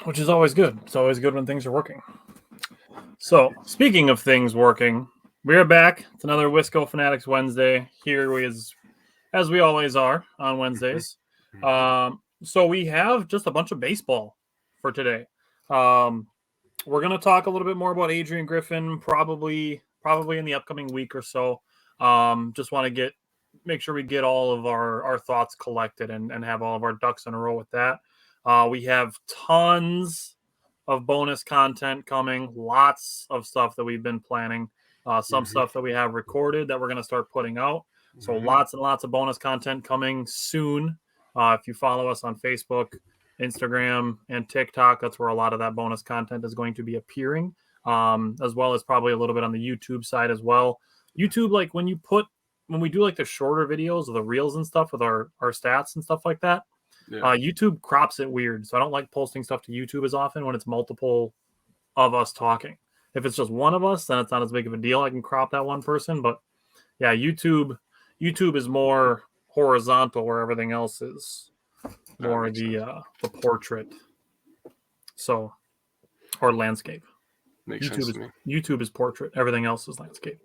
which is always good. It's always good when things are working. So, speaking of things working, we're back. It's another Wisco Fanatics Wednesday. Here we as we always are on Wednesdays. So we have just a bunch of baseball for today. We're going to talk a little bit more about Adrian Griffin, probably in the upcoming week or so. Just want to make sure we get all of our thoughts collected and have all of our ducks in a row with that. We have tons of bonus content coming, lots of stuff that we've been planning, some stuff that we have recorded that we're going to start putting out. So lots and lots of bonus content coming soon. If you follow us on Facebook, Instagram, and TikTok, that's where a lot of that bonus content is going to be appearing, as well as probably a little bit on the YouTube side as well. YouTube, like when we do like the shorter videos of the reels and stuff with our stats and stuff like that, YouTube crops it weird. So I don't like posting stuff to YouTube as often when it's multiple of us talking. If it's just one of us, then it's not as big of a deal. I can crop that one person, but yeah, YouTube is more horizontal, where everything else is more the portrait. So, or landscape. Makes sense to me. YouTube is portrait. Everything else is landscape.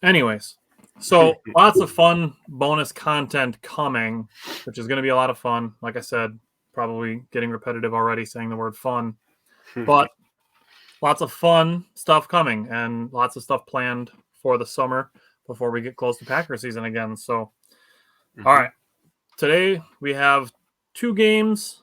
Anyways, so lots of fun bonus content coming, which is going to be a lot of fun. Like I said, probably getting repetitive already saying the word fun, but lots of fun stuff coming and lots of stuff planned for the summer before we get close to Packer season again. So, all right, today we have 4 games,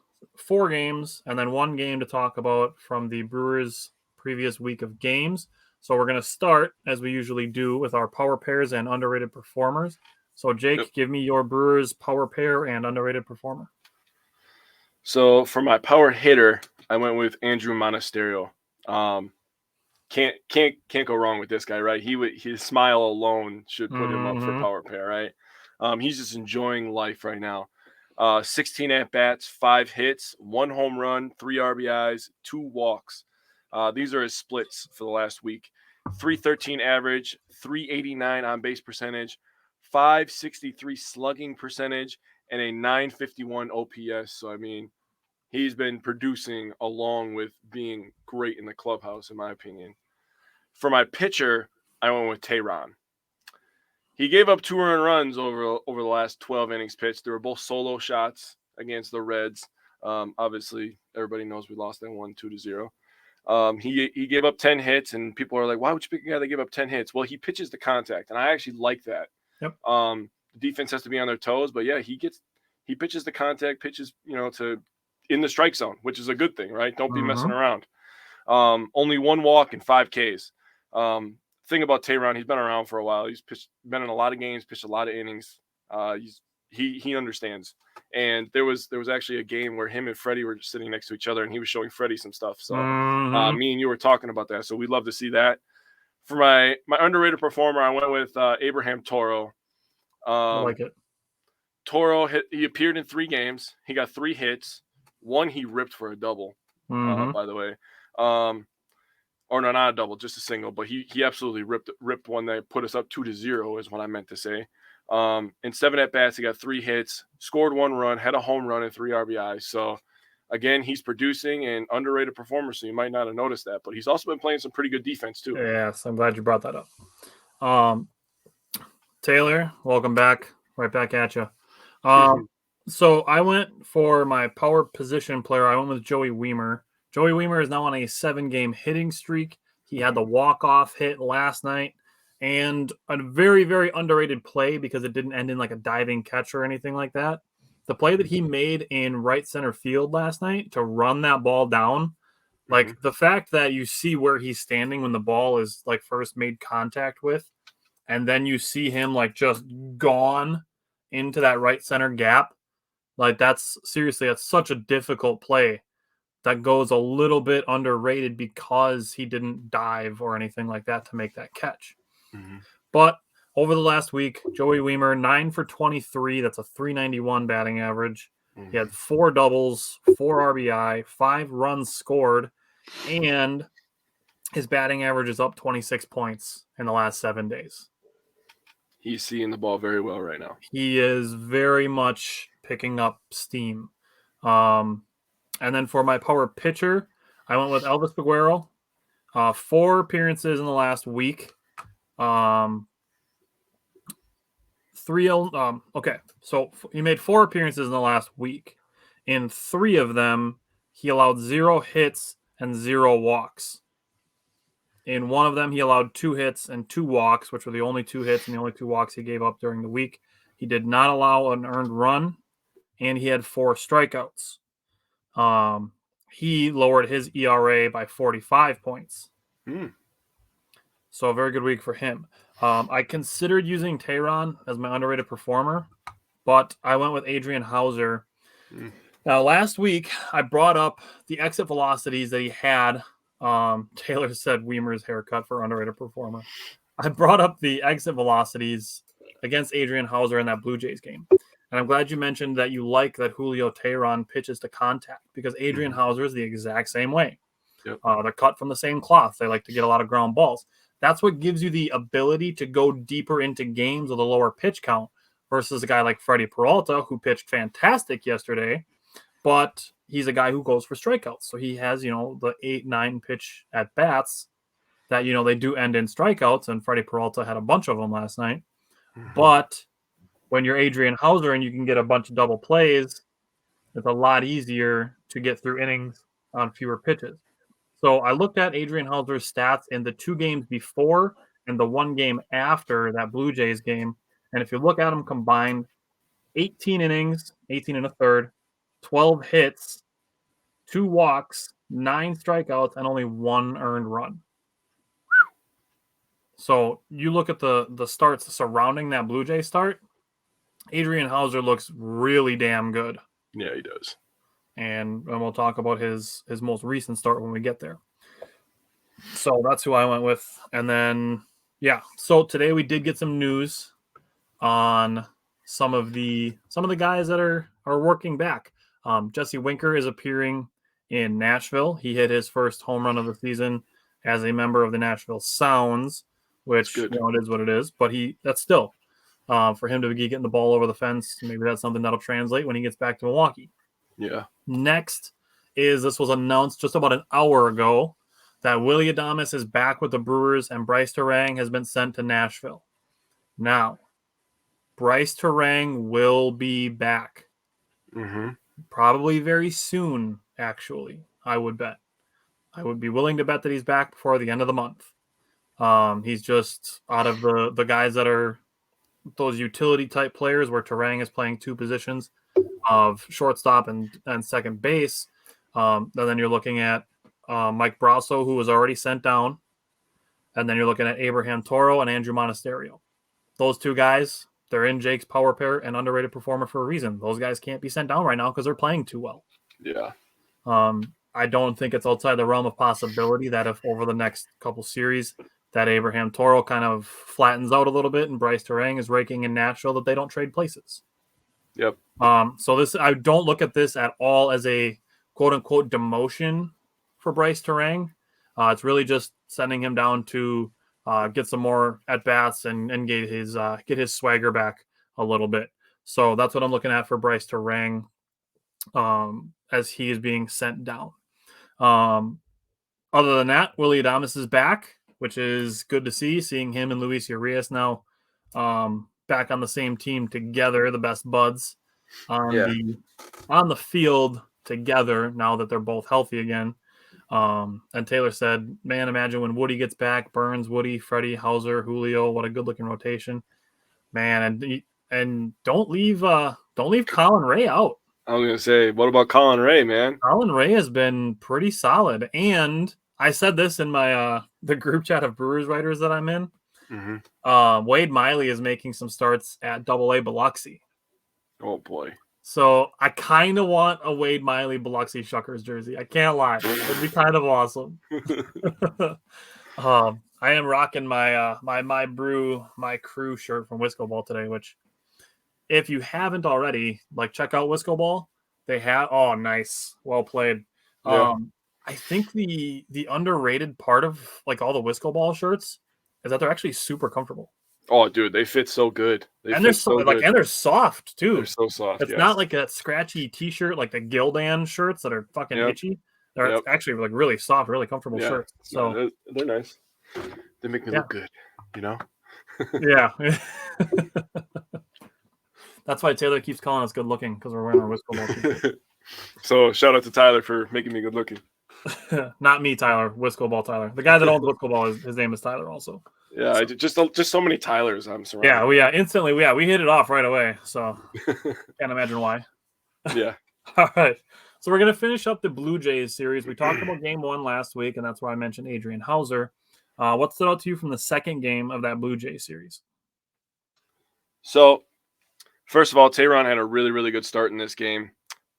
and then 1 game to talk about from the Brewers' previous week of games. So we're going to start, as we usually do, with our power pairs and underrated performers. So, Jake, give me your Brewers power pair and underrated performer. So for my power hitter, I went with Andrew Monasterio. Can't go wrong with this guy, right? His smile alone should put him up for power pair, right? He's just enjoying life right now. 16 at bats, 5 hits, 1 home run, 3 RBIs, 2 walks. These are his splits for the last week. 313 average, 389 on base percentage, 563 slugging percentage, and a 951 OPS. So, I mean, he's been producing along with being great in the clubhouse, in my opinion. For my pitcher, I went with Tehran. He gave up 2 earned runs over the last 12 innings pitched. They were both solo shots against the Reds. Obviously, everybody knows we lost that one 2-0. He gave up 10 hits, and people are like, why would you pick a guy that gave up 10 hits? Well, he pitches the contact, and I actually like that. Yep. The defense has to be on their toes, but yeah, he pitches the contact, pitches, to in the strike zone, which is a good thing, right? Don't be messing around. Only 1 walk and 5 Ks. Thing about Tehran, he's been around for a while. He's been in a lot of games, pitched a lot of innings. He understands. And there was actually a game where him and Freddie were just sitting next to each other, and he was showing Freddie some stuff. So me and you were talking about that. So we'd love to see that. For my underrated performer, I went with Abraham Toro. I like it. Toro, he appeared in 3 games. He got 3 hits. 1 he ripped for a double, by the way. Or no, not a double, just a single. But he absolutely ripped one that put us up 2-0 is what I meant to say. In 7 at-bats, he got 3 hits, scored 1 run, had a home run and 3 RBIs. So, again, he's producing an underrated performer, so you might not have noticed that. But he's also been playing some pretty good defense, too. Yes, I'm glad you brought that up. Taylor, welcome back. Right back at you. So I went for my power position player. I went with Joey Wiemer. Joey Wiemer is now on a 7-game hitting streak. He had the walk-off hit last night. And a very, very underrated play because it didn't end in like a diving catch or anything like that. The play that he made in right center field last night to run that ball down, like the fact that you see where he's standing when the ball is like first made contact with, and then you see him like just gone into that right center gap. Like that's such a difficult play that goes a little bit underrated because he didn't dive or anything like that to make that catch. But over the last week, Joey Wiemer, 9 for 23. That's a 391 batting average. He had 4 doubles, 4 RBI, 5 runs scored, and his batting average is up 26 points in the last 7 days. He's seeing the ball very well right now. He is very much picking up steam. And then for my power pitcher, I went with Elvis Peguero. 4 appearances in the last week. Okay, so he made 4 appearances in the last week. In 3 of them, he allowed 0 hits and 0 walks. In one of them, he allowed 2 hits and 2 walks, which were the only 2 hits and the only 2 walks he gave up during the week. He did not allow an earned run, and he had 4 strikeouts. He lowered his ERA by 45 points. So a very good week for him. I considered using Tehran as my underrated performer, but I went with Adrian Hauser. Now, last week, I brought up the exit velocities that he had. Taylor said Weimer's haircut for underrated performer. I brought up the exit velocities against Adrian Hauser in that Blue Jays game. And I'm glad you mentioned that you like that Julio Tehran pitches to contact because Adrian Hauser is the exact same way. Yep. They're cut from the same cloth. They like to get a lot of ground balls. That's what gives you the ability to go deeper into games with a lower pitch count versus a guy like Freddie Peralta, who pitched fantastic yesterday, but he's a guy who goes for strikeouts. So he has, the 8-9 pitch at bats that, they do end in strikeouts, and Freddie Peralta had a bunch of them last night. But when you're Adrian Hauser and you can get a bunch of double plays, it's a lot easier to get through innings on fewer pitches. So I looked at Adrian Hauser's stats in the 2 games before and the 1 game after that Blue Jays game. And if you look at them combined, 18 innings, 18 and a third, 12 hits, 2 walks, 9 strikeouts, and only 1 earned run. So you look at the starts surrounding that Blue Jay start, Adrian Hauser looks really damn good. Yeah, he does. And we'll talk about his most recent start when we get there. So that's who I went with. And then, so today we did get some news on some of the guys that are working back. Jesse Winker is appearing in Nashville. He hit his first home run of the season as a member of the Nashville Sounds, which it is what it is. But that's still for him to be getting the ball over the fence. Maybe that's something that'll translate when he gets back to Milwaukee. Yeah. Next this was announced just about an hour ago that Willy Adames is back with the Brewers and Bryce Terang has been sent to Nashville. Now, Bryce Terang will be back. Probably very soon, actually, I would bet. I would be willing to bet that he's back before the end of the month. He's just out of the guys that are those utility type players where Terang is playing 2 positions of shortstop and second base. And then you're looking at Mike Brasso, who was already sent down. And then you're looking at Abraham Toro and Andrew Monasterio. Those 2 guys, they're in Jake's power pair and underrated performer for a reason. Those guys can't be sent down right now because they're playing too well. Yeah. I don't think it's outside the realm of possibility that if over the next couple series that Abraham Toro kind of flattens out a little bit and Bryce Terang is raking in Nashville, that they don't trade places. Yep. So I don't look at this at all as a quote unquote demotion for Bryce Terang. It's really just sending him down to get some more at bats and get his swagger back a little bit. So that's what I'm looking at for Bryce Terang as he is being sent down. Other than that, Willy Adames is back, which is good to see. Seeing him and Luis Urias now back on the same team together, the best buds on the field together now that they're both healthy again. And Taylor said, man, imagine when Woody gets back, Burns, Woody, Freddie, Hauser, Julio, what a good looking rotation, man. And don't leave Colin Ray out. I was going to say, what about Colin Ray, man? Colin Ray has been pretty solid. And I said this in my the group chat of Brewers writers that I'm in. Wade Miley is making some starts at AA Biloxi. Oh, boy. So I kind of want a Wade Miley Biloxi Shuckers jersey. I can't lie. It'd be kind of awesome. I am rocking my my crew shirt from Wisco Ball today, which if you haven't already, check out Wisco Ball. They have nice. Well played. Yeah. I think the underrated part of all the Wisco Ball shirts is that they're actually super comfortable. Oh, dude, they fit so good. And they're so good. and they're soft too. They're so soft. It's not like a scratchy T-shirt like the Gildan shirts that are fucking itchy. They're actually like really soft, really comfortable shirts. So they're nice. They make me look good, you know. Yeah. That's why Taylor keeps calling us good looking, because we're wearing our Whistle Ball t-shirt. So shout out to Tyler for making me good looking. Not me, Tyler. Whistle Ball Tyler. The guy that owns Whistle Ball, his name is Tyler also. Yeah, so. just so many Tylers I'm surrounded. Yeah, instantly, we hit it off right away. So can't imagine why. Yeah. All right. So we're gonna finish up the Blue Jays series. We talked about Game 1 last week, and that's why I mentioned Adrian Hauser. What stood out to you from the second game of that Blue Jays series? So, first of all, Tehran had a really, really good start in this game.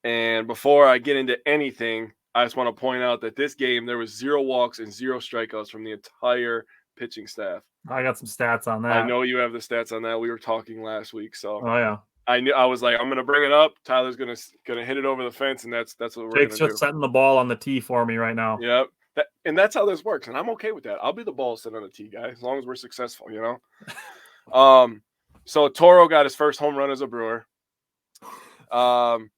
And before I get into anything, I just want to point out that this game, there was 0 walks and 0 strikeouts from the entire pitching staff. I got some stats on that. I know you have the stats on that. We were talking last week. So, oh, yeah. I was like, I'm gonna bring it up. Tyler's gonna hit it over the fence, and that's what we're Jake's gonna just setting the ball on the tee for me right now. Yep, and that's how this works, and I'm okay with that. I'll be the ball sitting on the tee guy as long as we're successful, you know. So Toro got his first home run as a Brewer.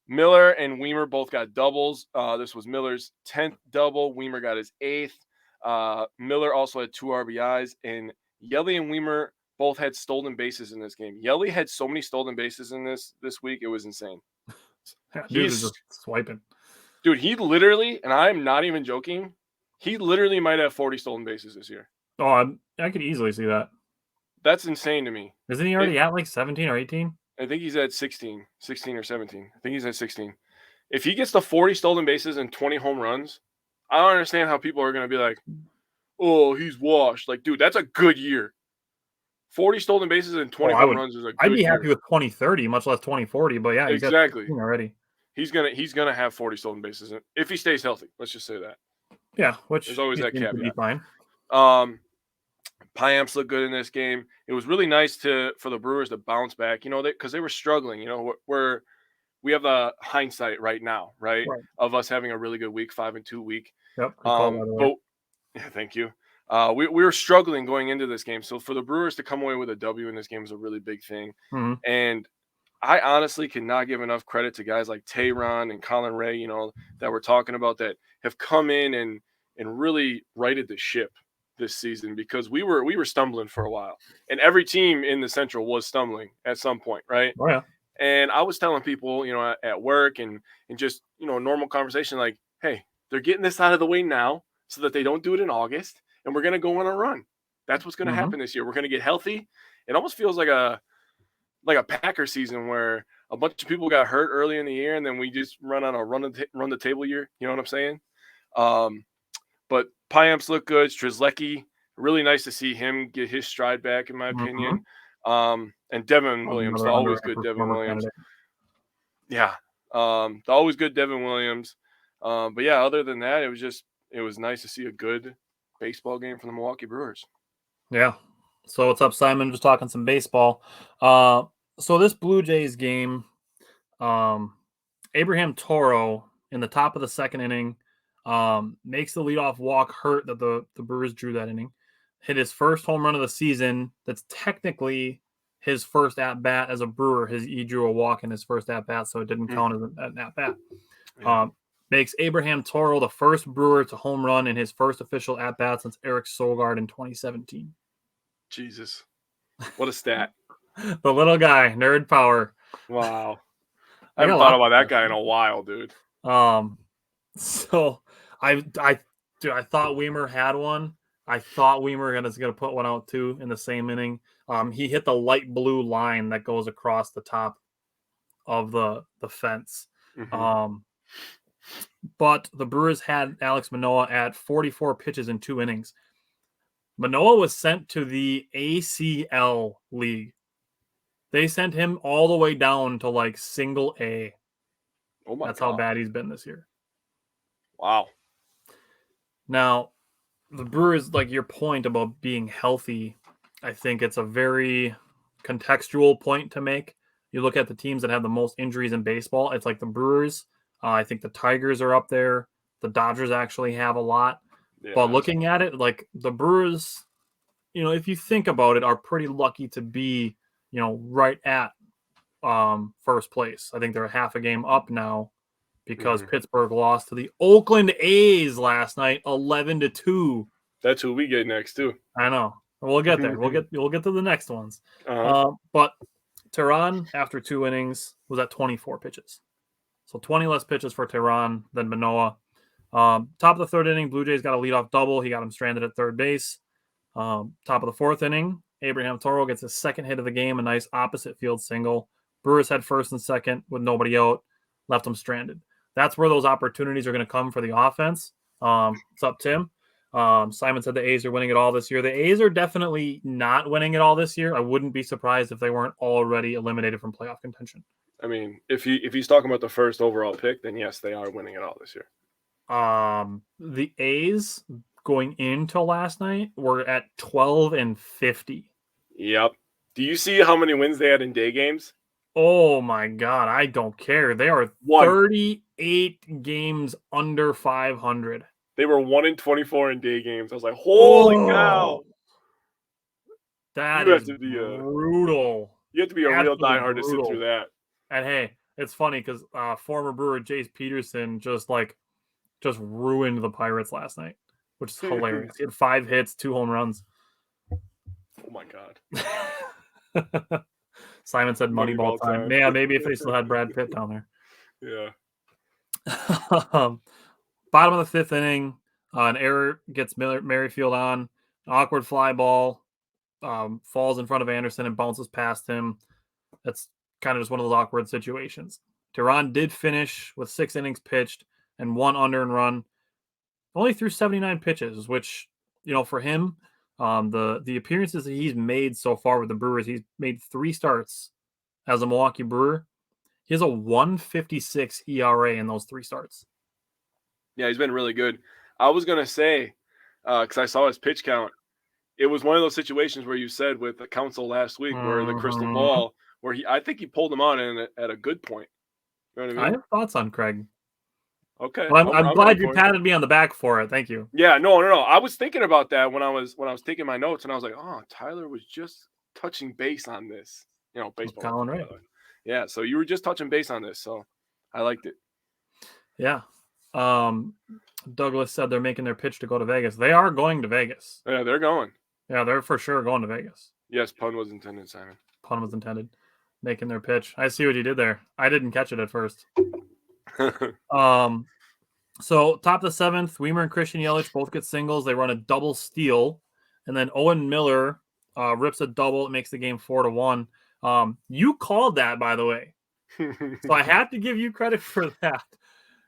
Miller and Weimer both got doubles. This was Miller's 10th double. Weimer got his 8th. Miller also had 2 RBIs, and Yelly and Weimer both had stolen bases in this game. Yelly had so many stolen bases in this week. It was insane. He's just swiping. Dude, he literally, and I'm not even joking, he literally might have 40 stolen bases this year. Oh, I could easily see that. That's insane to me. Isn't he already at like 17 or 18? I think he's at 16 or 17. I think he's at 16. If he gets the 40 stolen bases and 20 home runs, I don't understand how people are going to be like, oh, he's washed. Like, dude, that's a good year. 40 stolen bases and 20 home runs is a good I'd be year. happy with 20-30, much less 20-40, but yeah, he's exactly already. He's gonna have 40 stolen bases if he stays healthy. Let's just say that. Yeah, which there's always that caveat. Be fine. Payamps looked good in this game. It was really nice for the Brewers to bounce back, you know, because they were struggling. You know, we have the hindsight right now, right, of us having a really good week, 5-2 week. Yep. But yeah, thank you. We were struggling going into this game, so for the Brewers to come away with a W in this game is a really big thing. Mm-hmm. And I honestly cannot give enough credit to guys like Tehran and Colin Ray, you know, that we're talking about that have come in and really righted the ship this season, because we were stumbling for a while, and every team in the Central was stumbling at some point, right? Oh yeah. And I was telling people, you know, at work and just, you know, normal conversation, like, hey, they're getting this out of the way now so that they don't do it in August, and we're gonna go on a run. That's what's gonna happen this year. We're gonna get healthy. It almost feels like a Packer season where a bunch of people got hurt early in the year, and then we just run on a run the table year. You know what I'm saying? But Payamps looked good. Strzelecki, really nice to see him get his stride back, in my opinion. And Devin Williams, the always good Devin Williams. Yeah, the always good Devin Williams. But yeah, other than that, it was nice to see a good baseball game from the Milwaukee Brewers. Yeah. So what's up, Simon? Just talking some baseball. So this Blue Jays game, Abraham Toro in the top of the second inning makes the leadoff walk hurt that the Brewers drew that inning. Hit his first home run of the season. That's technically his first at-bat as a Brewer. He drew a walk in his first at-bat, so it didn't count as an at-bat. Yeah. Makes Abraham Toro the first Brewer to home run in his first official at-bat since Eric Sogard in 2017. Jesus. What a stat. The little guy, nerd power. Wow. I haven't thought about that guy in a while, dude. So I thought Weimer had one. I thought Weimer was going to put one out too in the same inning. He hit the light blue line that goes across the top of the fence. But the Brewers had Alex Manoah at 44 pitches in 2 innings. Manoah was sent to the ACL league. They sent him all the way down to like single A. Oh my That's God. how bad he's been this year. Wow. Now, the Brewers, like your point about being healthy, I think it's a very contextual point to make. You look at the teams that have the most injuries in baseball. It's like the Brewers. I think the Tigers are up there. The Dodgers actually have a lot. Yeah, but looking at it, like the Brewers, if you think about it, are pretty lucky to be, right at first place. I think they're a half a game up now because Pittsburgh lost to the Oakland A's last night, 11-2. That's who we get next too. I know. We'll get there. We'll get to the next ones. But Tehran, after 2 innings, was at 24 pitches. So 20 less pitches for Tehran than Manoah. Top of the 3rd inning, Blue Jays got a leadoff double. He got him stranded at 3rd base. Top of the 4th inning, Abraham Toro gets his 2nd hit of the game, a nice opposite field single. Brewers had 1st and 2nd with nobody out, left them stranded. That's where those opportunities are going to come for the offense. What's up, Tim? Simon said the A's are winning it all this year. The A's are definitely not winning it all this year. I wouldn't be surprised if they weren't already eliminated from playoff contention. I mean, if he's talking about the 1st overall pick, then yes, they are winning it all this year. The A's going into last night were at 12-50. Yep. Do you see how many wins they had in day games? Oh my God, I don't care. They are 38 games under 500. They were 1-24 in day games. I was like, holy cow. That is brutal. You have to be a real diehard to sit through that. And hey, it's funny because former Brewer Jace Peterson just ruined the Pirates last night, which is hilarious. He had 5 hits, 2 home runs. Oh my God. Simon said Moneyball time. Yeah, maybe if they still had Brad Pitt down there. Yeah. Bottom of the 5th inning, an error gets Merrifield on. An awkward fly ball falls in front of Anderson and bounces past him. That's kind of just one of those awkward situations. Tehran did finish with 6 innings pitched and 1 unearned run. Only threw 79 pitches, which, for him, the appearances that he's made so far with the Brewers, he's made 3 starts as a Milwaukee Brewer. He has a 1.56 ERA in those 3 starts. Yeah, he's been really good. I was going to say, because I saw his pitch count, it was one of those situations where you said with the council last week where the crystal ball, where I think he pulled him on at a good point. You know what I mean? I have thoughts on Craig. Okay. Well, I'm glad you patted me on the back for it. Thank you. Yeah, no. I was thinking about that when I was taking my notes, and I was like, oh, Tyler was just touching base on this. Baseball. Colin Ray. Yeah, so you were just touching base on this, so I liked it. Yeah. Douglas said they're making their pitch to go to Vegas. They are going to Vegas. Yeah, they're going. Yeah, they're for sure going to Vegas. Yes, pun was intended, Simon. Pun was intended. Making their pitch. I see what you did there. I didn't catch it at first. So top of the 7th, Weimer and Christian Yelich both get singles. They run a double steal, and then Owen Miller rips a double. It makes the game 4-1. You called that, by the way. So I have to give you credit for that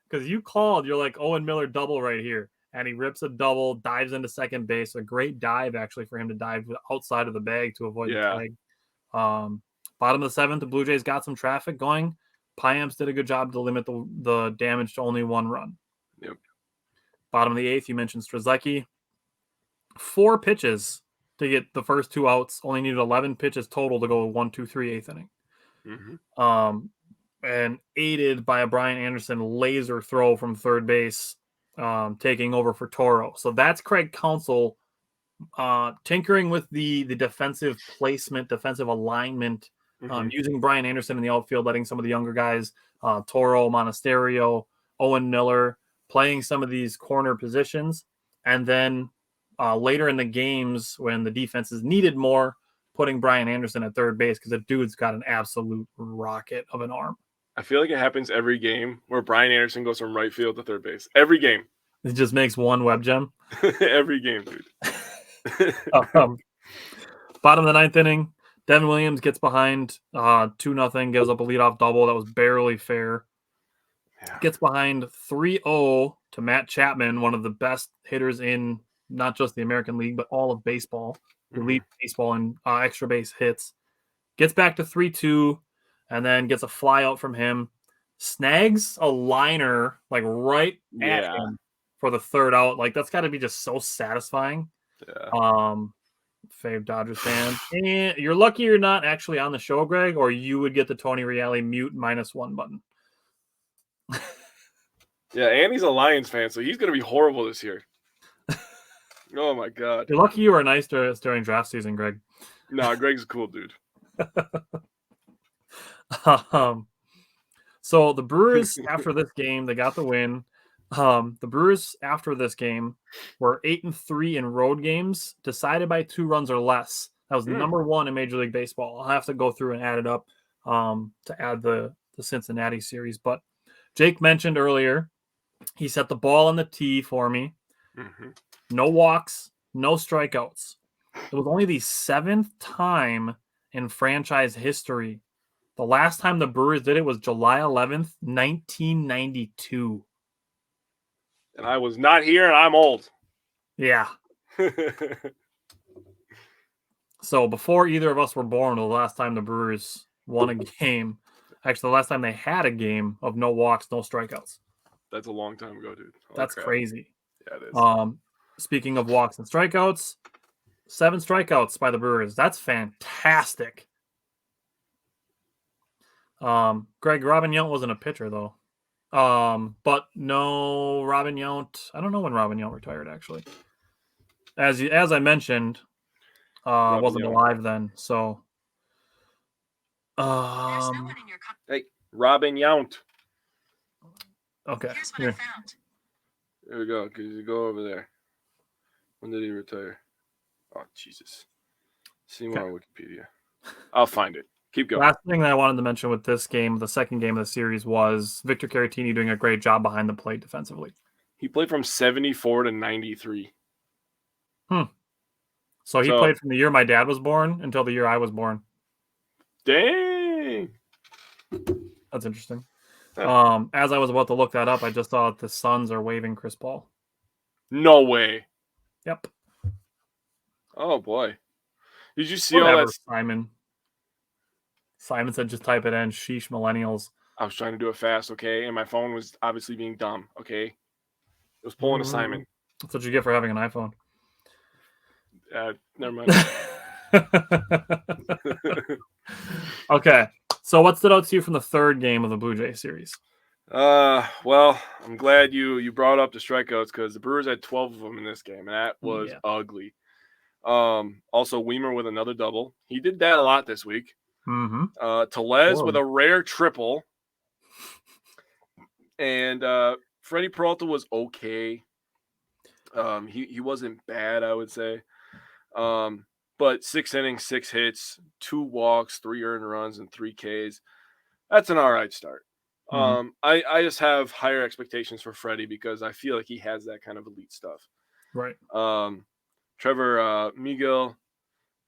because you called. You're like, Owen Miller double right here. And he rips a double, dives into second base. A great dive, actually, for him to dive outside of the bag to avoid the tag. Bottom of the 7th, the Blue Jays got some traffic going. Payamps did a good job to limit the damage to only 1 run. Yep. Bottom of the 8th, you mentioned Strzelecki. 4 pitches to get the first 2 outs. Only needed 11 pitches total to go 1, 2, 3, 8th inning. And aided by a Brian Anderson laser throw from third base, taking over for Toro. So that's Craig Counsell tinkering with the defensive placement, defensive alignment, using Brian Anderson in the outfield, letting some of the younger guys, Toro, Monasterio, Owen Miller, playing some of these corner positions. And then later in the games when the defenses needed more, putting Brian Anderson at third base because the dude's got an absolute rocket of an arm. I feel like it happens every game where Brian Anderson goes from right field to third base. Every game. It just makes one web gem. Every game, dude. Bottom of the 9th inning, Devin Williams gets behind 2-0, gives up a leadoff double. That was barely fair. Yeah. Gets behind 3-0 to Matt Chapman, one of the best hitters in not just the American League, but all of baseball. The lead baseball in extra base hits. Gets back to 3-2, and then gets a fly out from him. Snags a liner right at him for the 3rd out. That's got to be just so satisfying. Yeah. Fave Dodgers fan. And you're lucky you're not actually on the show, Greg, or you would get the Tony Reale mute -1 button. Yeah, and he's a Lions fan, so he's going to be horrible this year. Oh my God. You're lucky you were nice during draft season, Greg. No, Greg's a cool dude. So the Brewers after this game, they got the win. The Brewers after this game were 8-3 in road games, decided by 2 runs or less. That was number 1 in Major League Baseball. I'll have to go through and add it up to add the Cincinnati series. But Jake mentioned earlier, he set the ball on the tee for me. Mm-hmm. No walks, no strikeouts. It was only the 7th time in franchise history. The last time the Brewers did it was July 11th, 1992. And I was not here, and I'm old. Yeah. So before either of us were born, the last time the Brewers won a game, actually the last time they had a game of no walks, no strikeouts. That's a long time ago, dude. That's crazy. Yeah, it is. Speaking of walks and strikeouts, 7 strikeouts by the Brewers. That's fantastic. Greg, Robin Yount wasn't a pitcher though. But no, Robin Yount. I don't know when Robin Yount retired actually. As I mentioned, wasn't alive then. So, hey, Robin Yount. Okay. Here's what I found. There we go. Could you go over there? When did he retire? Oh, Jesus. See more on Wikipedia. I'll find it. Keep going. Last thing that I wanted to mention with this game, the second game of the series, was Victor Caratini doing a great job behind the plate defensively. He played from 74 to 93. So he played from the year my dad was born until the year I was born. Dang. That's interesting. As I was about to look that up, I just saw that the Suns are waiving Chris Paul. No way. Yep. Oh, boy. Did you see all that? Simon said just type it in. Sheesh, millennials. I was trying to do it fast, okay? And my phone was obviously being dumb, okay? It was pulling a Simon. That's what you get for having an iPhone. Never mind. Okay. So what stood out to you from the third game of the Blue Jay series? Well, I'm glad you brought up the strikeouts because the Brewers had 12 of them in this game, and that was ugly. Also, Weimer with another double. He did that a lot this week. Mm-hmm. Tellez with a rare triple. And Freddie Peralta was okay. He wasn't bad, I would say. But 6 innings, 6 hits, 2 walks, 3 earned runs, and 3 Ks. That's an all right start. Mm-hmm. I just have higher expectations for Freddie because I feel like he has that kind of elite stuff. Right. Trevor Miguel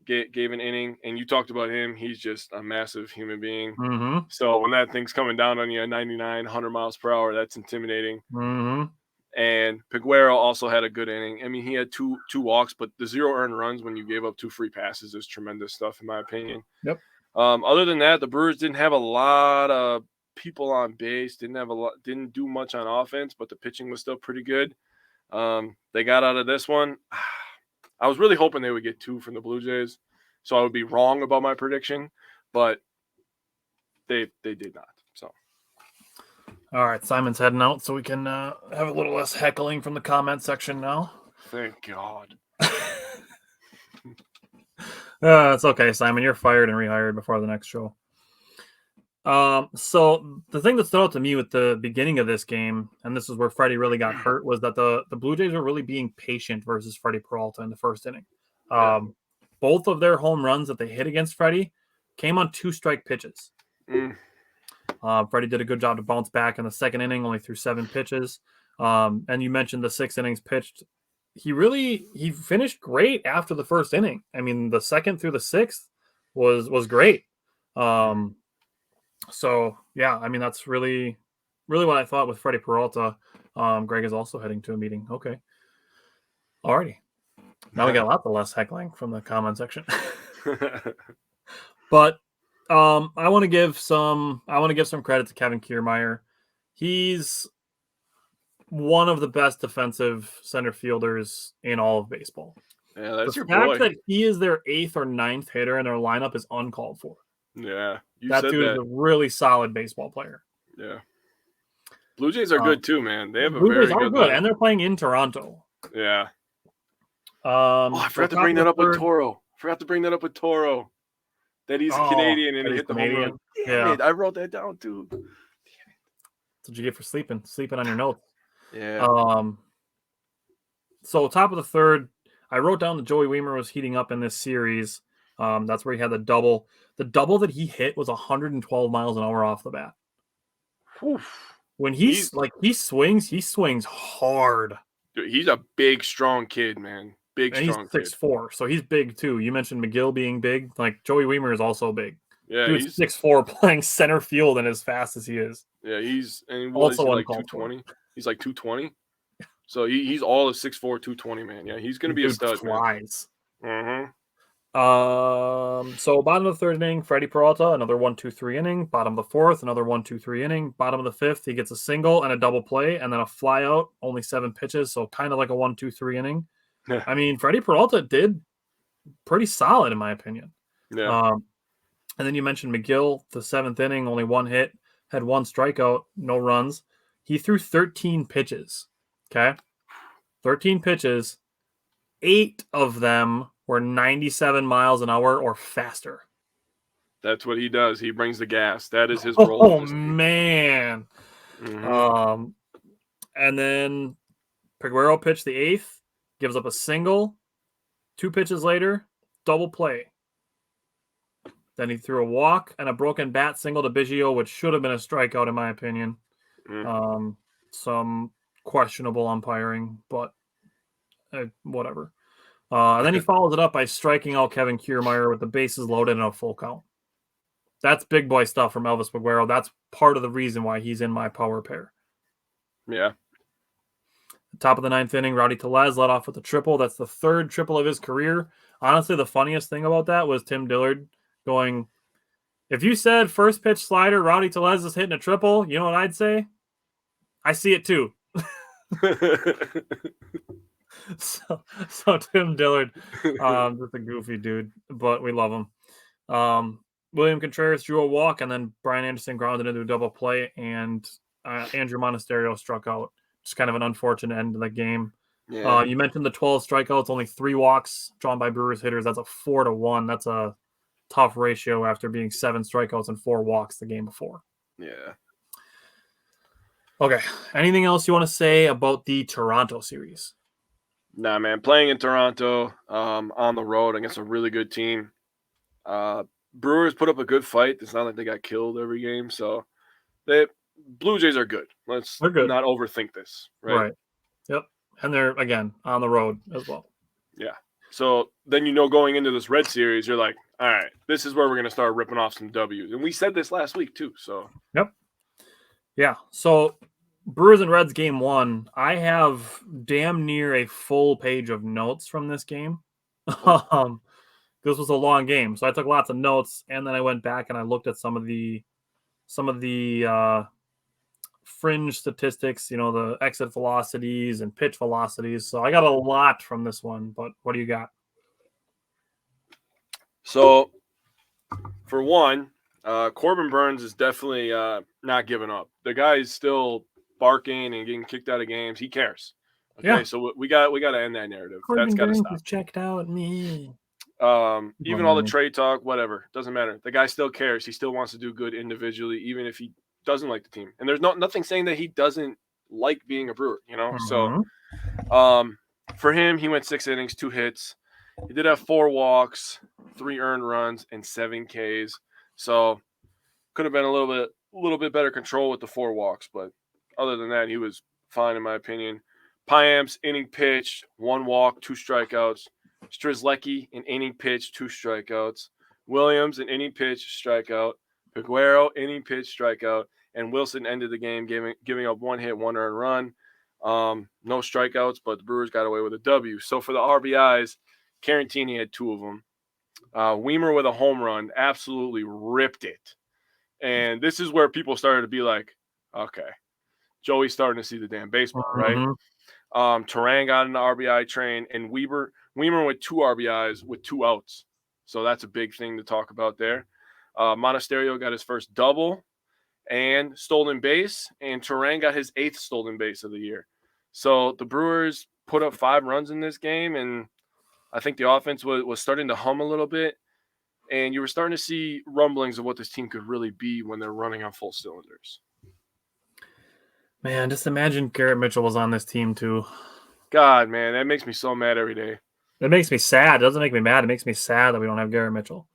gave an inning, and you talked about him. He's just a massive human being. Mm-hmm. So when that thing's coming down on you at 99, 100 miles per hour, that's intimidating. Mm-hmm. And Peguero also had a good inning. I mean, he had two walks, but the 0 earned runs when you gave up 2 free passes is tremendous stuff, in my opinion. Yep. Other than that, the Brewers didn't have a lot of people on base, didn't do much on offense, but the pitching was still pretty good. They got out of this one. I was really hoping they would get 2 from the Blue Jays, so I would be wrong about my prediction, but they did not. So. All right, Simon's heading out, so we can have a little less heckling from the comment section now. Thank God. It's okay, Simon. You're fired and rehired before the next show. So the thing that stood out to me with the beginning of this game, and this is where Freddie really got hurt, was that the Blue Jays were really being patient versus Freddie Peralta in the first inning. Both of their home runs that they hit against Freddie came on 2-strike pitches. Freddie did a good job to bounce back in the second inning, only threw 7 pitches. And you mentioned the 6 innings pitched. He finished great after the first inning. I mean, the second through the 6th was great. So yeah, I mean, that's really, really what I thought with Freddie Peralta. Greg is also heading to a meeting. Okay. Alrighty. Now we got a lot less heckling from the comment section. But I want to give some credit to Kevin Kiermaier. He's one of the best defensive center fielders in all of baseball. Yeah, that's your boy. The fact that he is their 8th or 9th hitter in their lineup is uncalled for. Yeah, that dude is a really solid baseball player. Yeah, Blue Jays are good too, man. They have a Blue very Jays are good good, and they're playing in Toronto. Yeah. I forgot to bring that up with Toro. That he's a Canadian and he hit the home run. Damn it. I wrote that down too. Damn it. That's what you get for sleeping on your notes. Yeah. So top of the third, I wrote down that Joey Wiemer was heating up in this series. That's where he had the double. The double that he hit was 112 miles an hour off the bat. Oof. When he swings hard. Dude, he's a big, strong kid, man. Big, and strong he's 6'4", so he's big too. You mentioned McGill being big. Like Joey Wiemer is also big. Yeah, dude's 6'4", playing center field and as fast as he is. Yeah, he's also like 220. He's like 220. So he's all of 6'4", 220, man. Yeah, he's gonna be a stud, flies. Man. So bottom of the third inning, Freddie Peralta, another 1-2-3 inning. Bottom of the fourth, another 1-2-3 inning. Bottom of the fifth, he gets a single and a double play, and then a fly out. Only 7 pitches, so kind of like a 1-2-3 inning. Yeah. I mean, Freddie Peralta did pretty solid in my opinion. Yeah. And then you mentioned McGill, the 7th inning, only 1 hit, had 1 strikeout, no runs. He threw 13 pitches. Okay, 13 pitches. 8 of them were 97 miles an hour or faster. That's what he does. He brings the gas. That is his role. Oh, man. Mm-hmm. And then Peguero pitched the 8th, gives up a single. 2 pitches later, double play. Then he threw a walk and a broken bat single to Biggio, which should have been a strikeout in my opinion. Some questionable umpiring, but whatever. And then he follows it up by striking out Kevin Kiermaier with the bases loaded and a full count. That's big boy stuff from Elvis Peguero. That's part of the reason why he's in my power pair. Yeah. Top of the 9th inning, Rowdy Tellez led off with a triple. That's the 3rd triple of his career. Honestly, the funniest thing about that was Tim Dillard going, if you said first pitch slider, Rowdy Tellez is hitting a triple, you know what I'd say? I see it too. So Tim Dillard, just a goofy dude, but we love him. William Contreras drew a walk, and then Brian Anderson grounded into a double play, and Andrew Monasterio struck out. Just kind of an unfortunate end to the game. Yeah. You mentioned the 12 strikeouts, only 3 walks drawn by Brewers hitters. That's a 4-1. That's a tough ratio after being 7 strikeouts and 4 walks the game before. Yeah. Okay. Anything else you want to say about the Toronto series? Nah, man. Playing in Toronto on the road against a really good team. Brewers put up a good fight. It's not like they got killed every game. So Blue Jays are good. Let's not overthink this. Right. Yep. And they're, again, on the road as well. Yeah. So then, going into this Red series, you're like, all right, this is where we're going to start ripping off some W's. And we said this last week too. So. Yep. Yeah. So Brewers and Reds game 1, I have damn near a full page of notes from this game. This was a long game, so I took lots of notes, and then I went back and I looked at some of the fringe statistics, the exit velocities and pitch velocities. So I got a lot from this one, but what do you got? So, for one, Corbin Burns is definitely not giving up. The guy is still barking and getting kicked out of games. He cares. Okay, yeah. So we got to end that narrative. Corbin That's got to stop. Is checked out me. Even all the trade talk, whatever, doesn't matter. The guy still cares. He still wants to do good individually, even if he doesn't like the team. And there's nothing saying that he doesn't like being a Brewer, So, for him, he went 6 innings, 2 hits. He did have 4 walks, 3 earned runs, and 7 Ks. So, could have been a little bit better control with the 4 walks, but other than that, he was fine in my opinion. Piamps, inning pitched, 1 walk, 2 strikeouts. Strzelecki, an inning pitch, 2 strikeouts. Williams, an inning pitch, strikeout. Peguero, inning pitch, strikeout. And Wilson ended the game giving up 1 hit, 1 earned run. No strikeouts, but the Brewers got away with a W. So for the RBIs, Carantini had 2 of them. Wiemer with a home run absolutely ripped it. And this is where people started to be like, okay, Joey's starting to see the damn baseball, right? Terang got in the RBI train, and Wiemer with 2 RBIs with 2 outs. So that's a big thing to talk about there. Monasterio got his first double and stolen base, and Terang got his 8th stolen base of the year. So the Brewers put up 5 runs in this game, and I think the offense was starting to hum a little bit, and you were starting to see rumblings of what this team could really be when they're running on full cylinders. Man, just imagine Garrett Mitchell was on this team too. God, man, that makes me so mad every day. It makes me sad. It doesn't make me mad. It makes me sad that we don't have Garrett Mitchell.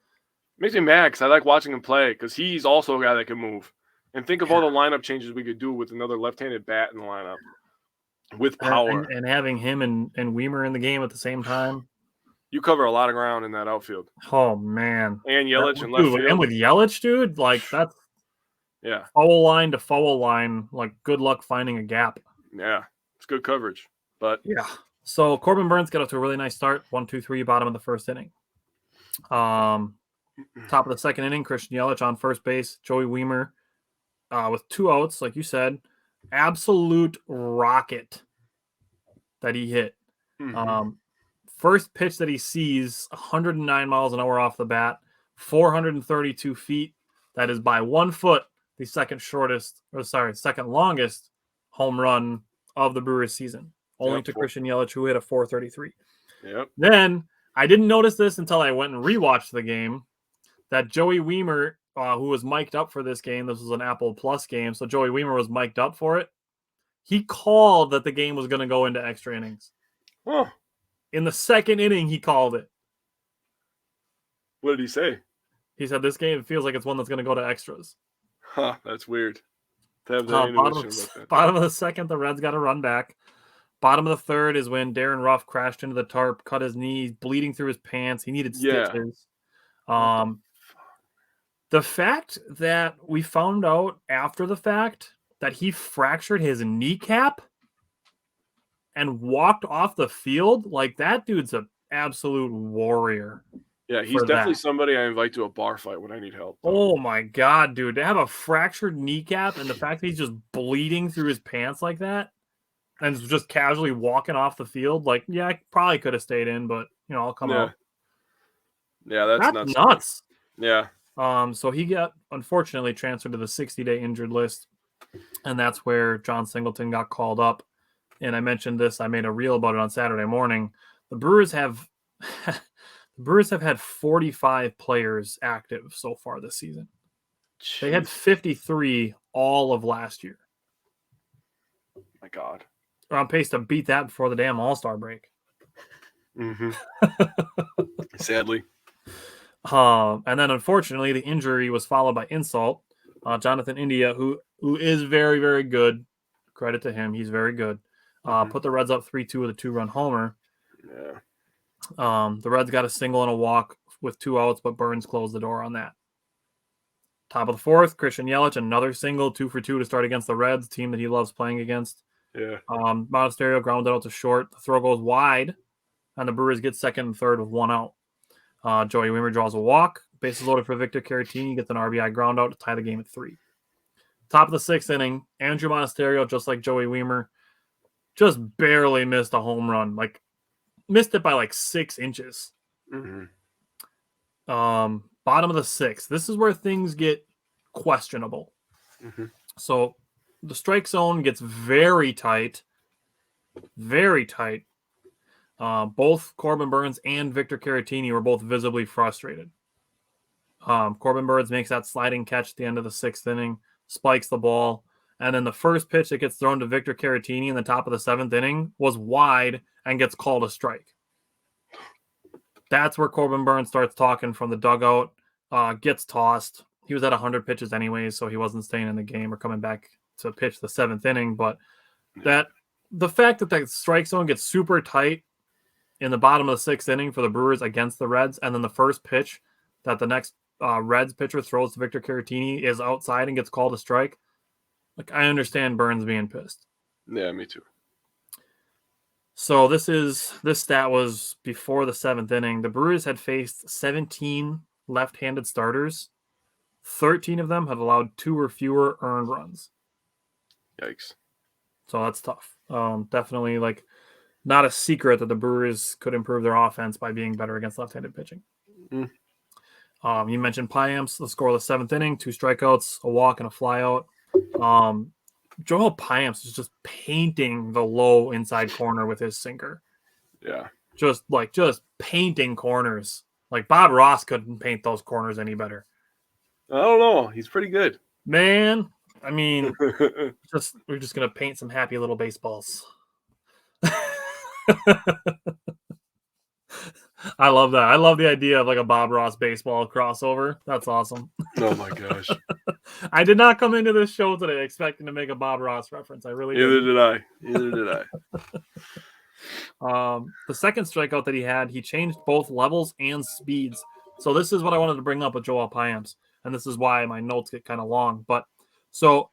It makes me mad because I like watching him play because he's also a guy that can move. And think of all the lineup changes we could do with another left-handed bat in the lineup with power. And having him and Weimer in the game at the same time. You cover a lot of ground in that outfield. Oh, man. And Yelich in left field. And with Yelich, dude, like that's foul line to foul line. Like, good luck finding a gap. Yeah, it's good coverage. But yeah. So Corbin Burns got off to a really nice start. 1-2-3, bottom of the first inning. Top of the second inning, Christian Yelich on first base. Joey Weimer with 2 outs, like you said. Absolute rocket that he hit. First pitch that he sees, 109 miles an hour off the bat, 432 feet. That is by 1 foot the second longest home run of the Brewers season. Only to Christian Yelich, who hit a 433. Yep. Then, I didn't notice this until I went and rewatched the game, that Joey Weimer, who was mic'd up for this game, this was an Apple Plus game, so Joey Weimer was mic'd up for it. He called that the game was going to go into extra innings. Huh. In the second inning, he called it. What did he say? He said, this game feels like it's one that's going to go to extras. Huh, that's weird. Bottom of the second, the Reds got a run back. Bottom of the third is when Darren Ruff crashed into the tarp, cut his knee, bleeding through his pants. He needed stitches. The fact that we found out after the fact that he fractured his kneecap and walked off the field, like, that dude's an absolute warrior. Yeah, he's definitely somebody I invite to a bar fight when I need help. Oh, my God, dude. To have a fractured kneecap and the fact that he's just bleeding through his pants like that and just casually walking off the field, like, yeah, I probably could have stayed in, but, I'll come out. Yeah, that's nuts. Yeah. So he got, unfortunately, transferred to the 60-day injured list, and that's where John Singleton got called up. And I mentioned this. I made a reel about it on Saturday morning. The Brewers have had 45 players active so far this season. Jeez. They had 53 all of last year. My God. They're on pace to beat that before the damn All-Star break. Sadly. And then, unfortunately, the injury was followed by insult. Jonathan India, who is very, very good. Credit to him. He's very good. Put the Reds up 3-2 with a 2-run homer. Yeah. The Reds got a single and a walk with 2 outs, but Burns closed the door on that. Top of the fourth, Christian Yelich, another single, 2 for 2 to start against the Reds, team that he loves playing against. Yeah. Monasterio grounded out to short. The throw goes wide, and the Brewers get second and third with 1 out. Joey Weimer draws a walk. Bases loaded for Victor Caratini. Gets an RBI ground out to tie the game at 3. Top of the 6th inning, Andrew Monasterio, just like Joey Weimer, just barely missed a home run. Like, missed it by like 6 inches. Bottom of the 6th. This is where things get questionable. So the strike zone gets very tight. Very tight. Both Corbin Burns and Victor Caratini were both visibly frustrated. Corbin Burns makes that sliding catch at the end of the 6th inning, spikes the ball, and then the first pitch that gets thrown to Victor Caratini in the top of the 7th inning was wide and gets called a strike. That's where Corbin Burns starts talking from the dugout, gets tossed. He was at 100 pitches anyways, so he wasn't staying in the game or coming back to pitch the 7th inning. But the fact that the strike zone gets super tight in the bottom of the 6th inning for the Brewers against the Reds, and then the first pitch that the next Reds pitcher throws to Victor Caratini is outside and gets called a strike. Like, I understand Burns being pissed. Yeah, me too. So this stat was before the 7th inning. The Brewers had faced 17 left-handed starters. 13 of them had allowed 2 or fewer earned runs. Yikes. So that's tough. Definitely, like, not a secret that the Brewers could improve their offense by being better against left-handed pitching. You mentioned Payamps, the score of the 7th inning, 2 strikeouts, a walk, and a flyout. Joel Payamps is just painting the low inside corner with his sinker. Yeah. Just painting corners. Like Bob Ross couldn't paint those corners any better. I don't know. He's pretty good. Man, I mean, we're just gonna paint some happy little baseballs. I love that. I love the idea of like a Bob Ross baseball crossover. That's awesome. Oh my gosh. I did not come into this show today expecting to make a Bob Ross reference. I really Neither didn't. did I. The second strikeout that he had, he changed both levels and speeds. So this is what I wanted to bring up with Joel Payamps, and this is why my notes get kind of long. But so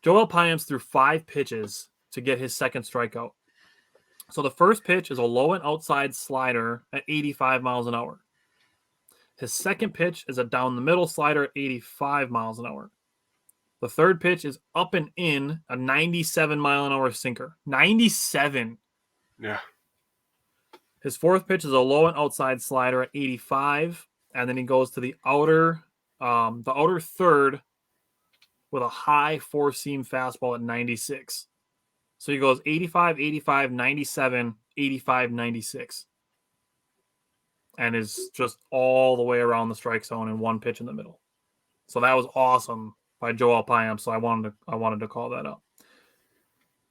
Joel Payamps threw 5 pitches to get his second strikeout. So the first pitch is a low and outside slider at 85 miles an hour. His second pitch is a down the middle slider at 85 miles an hour. The third pitch is up and in a 97 mile an hour sinker. 97. Yeah. His fourth pitch is a low and outside slider at 85, and then he goes to the outer third with a high four-seam fastball at 96. So he goes 85, 85, 97, 85, 96. And is just all the way around the strike zone in one pitch in the middle. So that was awesome by Joel Payamps. So I wanted to call that up.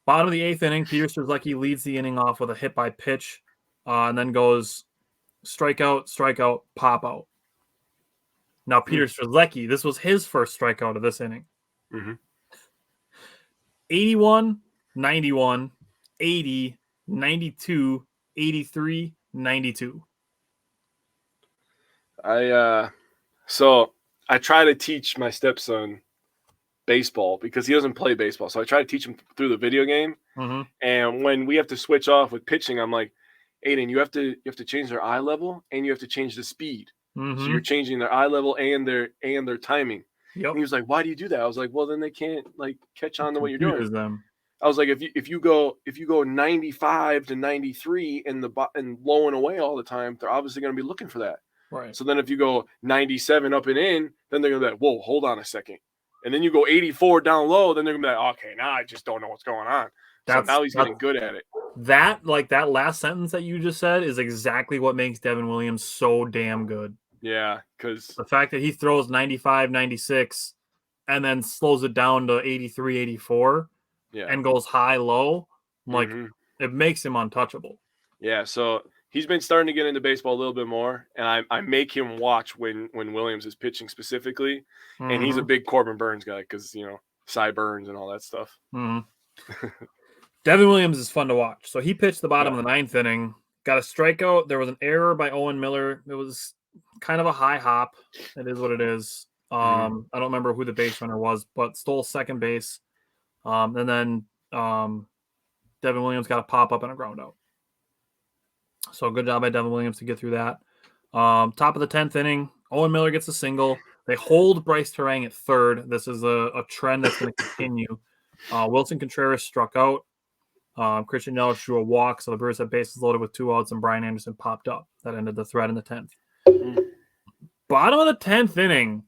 Bottom of the 8th inning, Peter Strzelecki leads the inning off with a hit by pitch, and then goes strikeout, pop out. Now Peter Strzelecki, this was his first strikeout of this inning. 81, 91, 80, 92, 83, 92. So I try to teach my stepson baseball because he doesn't play baseball. So I try to teach him through the video game. And when we have to switch off with pitching, I'm like, Aiden, you have to change their eye level and you have to change the speed. So you're changing their eye level and their timing. Yep. And he was like, why do you do that? I was like, well, then they can't like catch on to what you're doing. Them. I was like, if you go 95 to 93 and low and away all the time, they're obviously going to be looking for that. Right. So then if you go 97 up and in, then they're going to be like, whoa, hold on a second. And then you go 84 down low, then they're going to be like, okay, now I just don't know what's going on. So now he's getting good at it. That last sentence that you just said is exactly what makes Devin Williams so damn good. Yeah, because the fact that he throws 95, 96, and then slows it down to 83, 84, and goes high, low, like it makes him untouchable. Yeah, so he's been starting to get into baseball a little bit more, and I make him watch when Williams is pitching specifically, and he's a big Corbin Burns guy because, Cy Burns and all that stuff. Devin Williams is fun to watch. So he pitched the bottom of the 9th inning, got a strikeout. There was an error by Owen Miller. It was kind of a high hop. It is what it is. I don't remember who the base runner was, but stole second base. And then Devin Williams got a pop-up and a ground out. So good job by Devin Williams to get through that. Top of the 10th inning, Owen Miller gets a single. They hold Bryce Terang at third. This is a trend that's going to continue. Wilson Contreras struck out. Christian Yelich drew a walk, so the Brewers had bases loaded with 2 outs, and Brian Anderson popped up. That ended the threat in the 10th. Bottom of the 10th inning.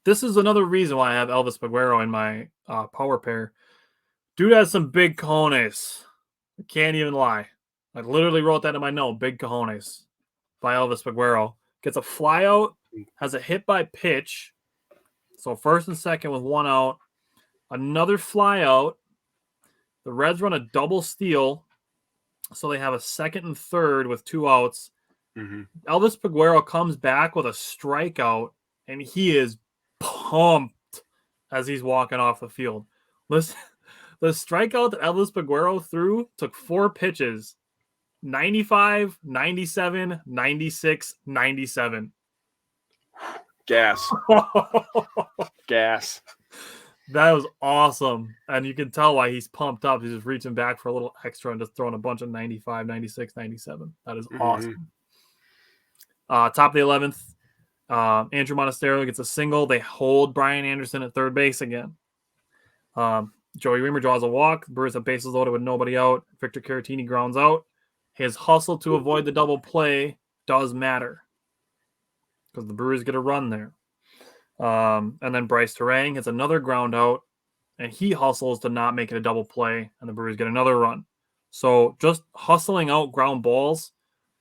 This is another reason why I have Elvis Peguero in my power pair. Dude has some big cojones. I can't even lie. I literally wrote that in my note. Big cojones by Elvis Peguero. Gets a fly out, has a hit by pitch. So first and second with 1 out. Another fly out. The Reds run a double steal. So they have a second and third with 2 outs. Elvis Peguero comes back with a strikeout, and he is pumped as he's walking off the field. Listen, the strikeout that Elvis Peguero threw took 4 pitches. 95, 97, 96, 97. Gas. Gas. That was awesome. And you can tell why he's pumped up. He's just reaching back for a little extra and just throwing a bunch of 95, 96, 97. That is awesome. Top of the 11th, Andrew Monasterio gets a single. They hold Brian Anderson at third base again. Joey Reamer draws a walk. The Brewers have bases loaded with nobody out. Victor Caratini grounds out. His hustle to avoid the double play does matter because the Brewers get a run there. And then Bryce Terang hits another ground out, and he hustles to not make it a double play, and the Brewers get another run. So just hustling out ground balls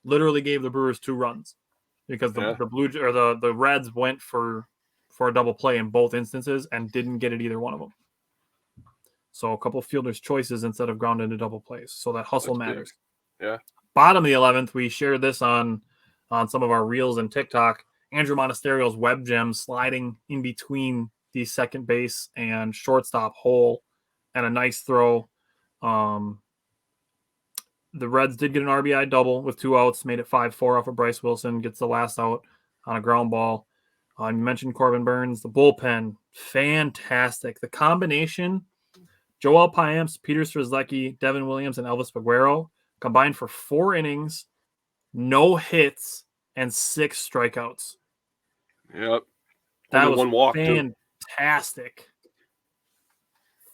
literally gave the Brewers 2 runs because the Reds went for a double play in both instances and didn't get it either one of them. So a couple of fielders' choices instead of ground into double plays. So that hustle matters. Big. Yeah. Bottom of the 11th, we shared this on some of our reels and TikTok. Andrew Monasterio's web gem sliding in between the second base and shortstop hole, and a nice throw. The Reds did get an RBI double with 2 outs, made it 5-4 off of Bryce Wilson, gets the last out on a ground ball. You mentioned Corbin Burns, the bullpen, fantastic. The combination, Joel Payamps, Peter Strzelecki, Devin Williams, and Elvis Peguero combined for 4 innings, no hits, and 6 strikeouts. Yep. That was one walk, fantastic. Too.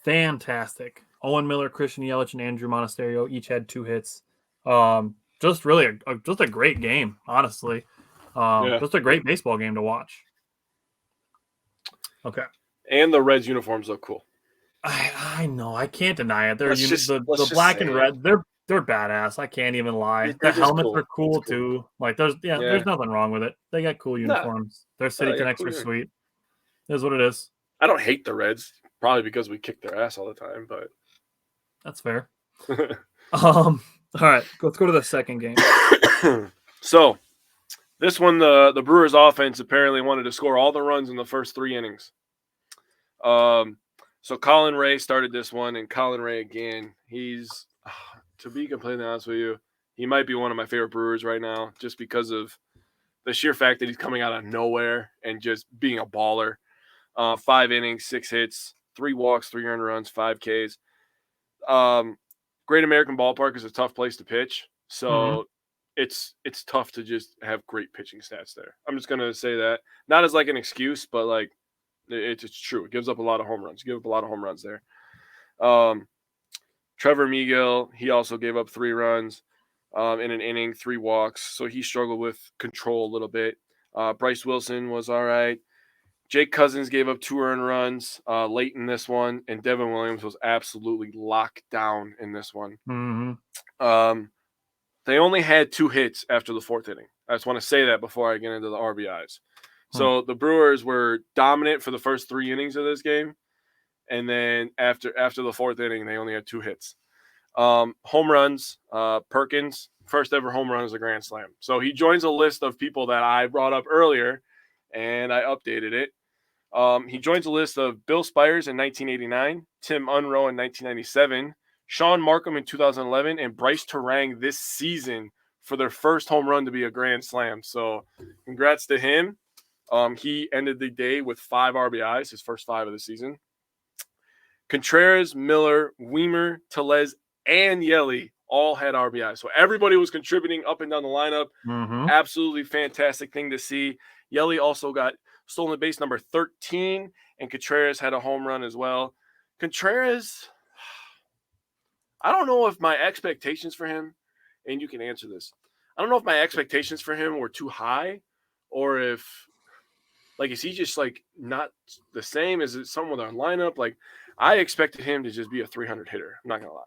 Fantastic. Owen Miller, Christian Yelich, and Andrew Monasterio each had 2 hits. Just really just a great game, honestly. Just a great baseball game to watch. Okay. And the Reds uniforms look cool. I know. I can't deny it. The black and red, they're badass. I can't even lie. The helmets are cool too. Like there's nothing wrong with it. They got cool uniforms. Their city connects are sweet. It is what it is. I don't hate the Reds, probably because we kick their ass all the time, but that's fair. All right, let's go to the second game. So this one, the Brewers offense apparently wanted to score all the runs in the first 3 innings. So Colin Ray started this one, and Colin Ray again, he's, to be completely honest with you, he might be one of my favorite Brewers right now just because of the sheer fact that he's coming out of nowhere and just being a baller. 5 innings, 6 hits, 3 walks, 3 earned runs, 5 Ks. Great American Ballpark is a tough place to pitch, so it's tough to just have great pitching stats there. I'm just going to say that. Not as like an excuse, but like it's true. It gives up a lot of home runs. You give up a lot of home runs there. Trevor Miguel, he also gave up 3 runs in an inning, 3 walks, so he struggled with control a little bit. Bryce Wilson was all right. Jake Cousins gave up 2 earned runs late in this one, and Devin Williams was absolutely locked down in this one. They only had 2 hits after the 4th inning. I just want to say that before I get into the RBIs. So the Brewers were dominant for the first 3 innings of this game, and then after the 4th inning, they only had 2 hits. Home runs, Perkins, first ever home run is a grand slam. So he joins a list of people that I brought up earlier, and I updated it. He joins a list of Bill Spires in 1989, Tim Unroe in 1997, Sean Markham in 2011, and Bryce Terang this season for their first home run to be a grand slam. So congrats to him. He ended the day with 5 RBIs, his first 5 of the season. Contreras, Miller, Weimer, Tellez, and Yelly all had RBIs. So everybody was contributing up and down the lineup. Absolutely fantastic thing to see. Yelly also got stolen base number 13, and Contreras had a home run as well. Contreras, I don't know if my expectations for him, and you can answer this, I don't know if my expectations for him were too high, or if, like, is he just, like, not the same? Is it someone with our lineup? Like, I expected him to just be a 300 hitter. I'm not going to lie.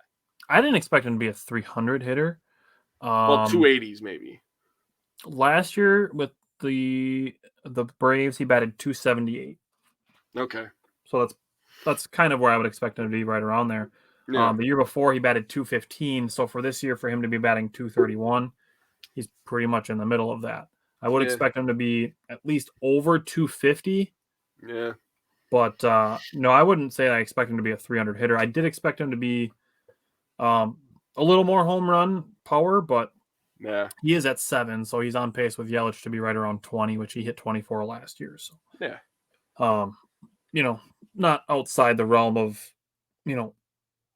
I didn't expect him to be a 300 hitter. Well, 280s maybe. Last year with the Braves, he batted 278. Okay. So that's kind of where I would expect him to be, right around there. Yeah. The year before, he batted 215. So for this year, for him to be batting 231, he's pretty much in the middle of that. I would expect him to be at least over 250. Yeah. But no, I wouldn't say I expect him to be a 300 hitter. I did expect him to be a little more home run power, but he is at 7, so he's on pace with Yelich to be right around 20, which he hit 24 last year. So not outside the realm of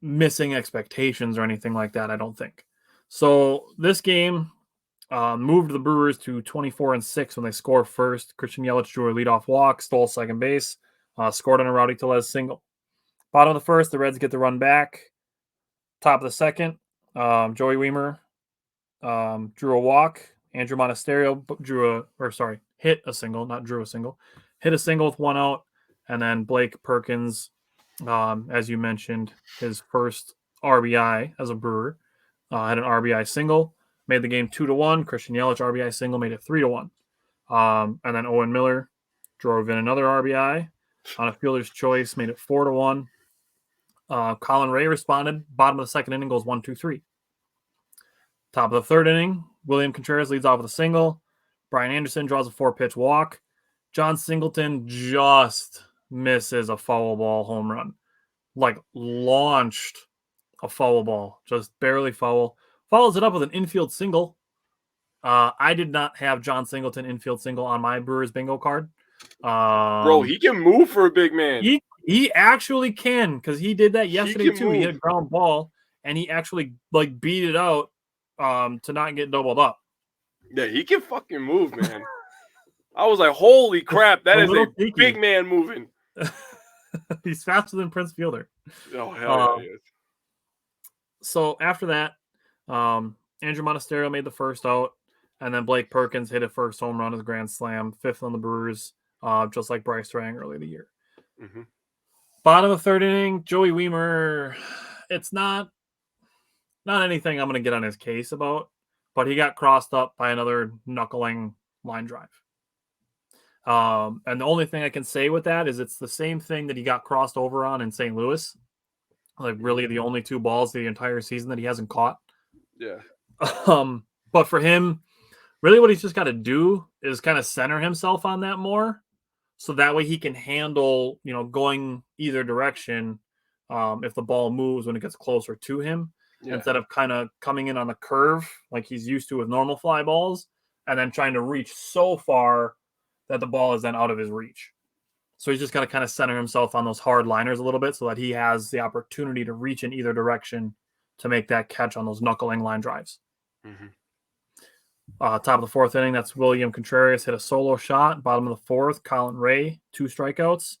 missing expectations or anything like that, I don't think. So this game moved the Brewers to 24-6 when they score first. Christian Yelich drew a leadoff walk, stole second base, scored on a Rowdy Tellez single. Bottom of the first, the Reds get the run back. Top of the second, Joey Weimer drew a walk. Andrew Monasterio hit a single, not drew a single. Hit a single with 1 out. And then Blake Perkins, as you mentioned, his first RBI as a Brewer, had an RBI single. made the game 2-1. Christian Yelich RBI single made it 3-1. And then Owen Miller drove in another RBI on a fielder's choice, made it 4-1. Colin Ray responded. Bottom of the second inning goes 1-2-3. Top of the third inning, William Contreras leads off with a single. Brian Anderson draws a 4-pitch walk. John Singleton just misses a foul ball home run. Like launched a foul ball, just barely foul. Follows it up with an infield single. I did not have John Singleton infield single on my Brewers bingo card. Bro, he can move for a big man. He actually can, because he did that yesterday too. Move. He hit a ground ball and he actually like beat it out to not get doubled up. Yeah, he can fucking move, man. I was like, holy crap, that is a sneaky big man moving. He's faster than Prince Fielder. Oh, hell yeah, he is. So after that, Andrew Monasterio made the first out, and then Blake Perkins hit a first home run as a grand slam, 5th on the Brewers, just like Bryce Strang early in the year. Mm-hmm. Bottom of third inning, Joey Wiemer. It's not anything I'm going to get on his case about, but he got crossed up by another knuckling line drive. And the only thing I can say with that is it's the same thing that he got crossed over on in St. Louis. Like really the only 2 balls the entire season that he hasn't caught. Yeah. But for him, really what he's just got to do is kind of center himself on that more. So that way he can handle, going either direction if the ball moves when it gets closer to him, instead of kind of coming in on the curve like he's used to with normal fly balls and then trying to reach so far that the ball is then out of his reach. So he's just got to kind of center himself on those hard liners a little bit so that he has the opportunity to reach in either direction to make that catch on those knuckling line drives. Mm-hmm. Top of the fourth inning, that's William Contreras hit a solo shot. Bottom of the fourth, Colin Ray, 2 strikeouts.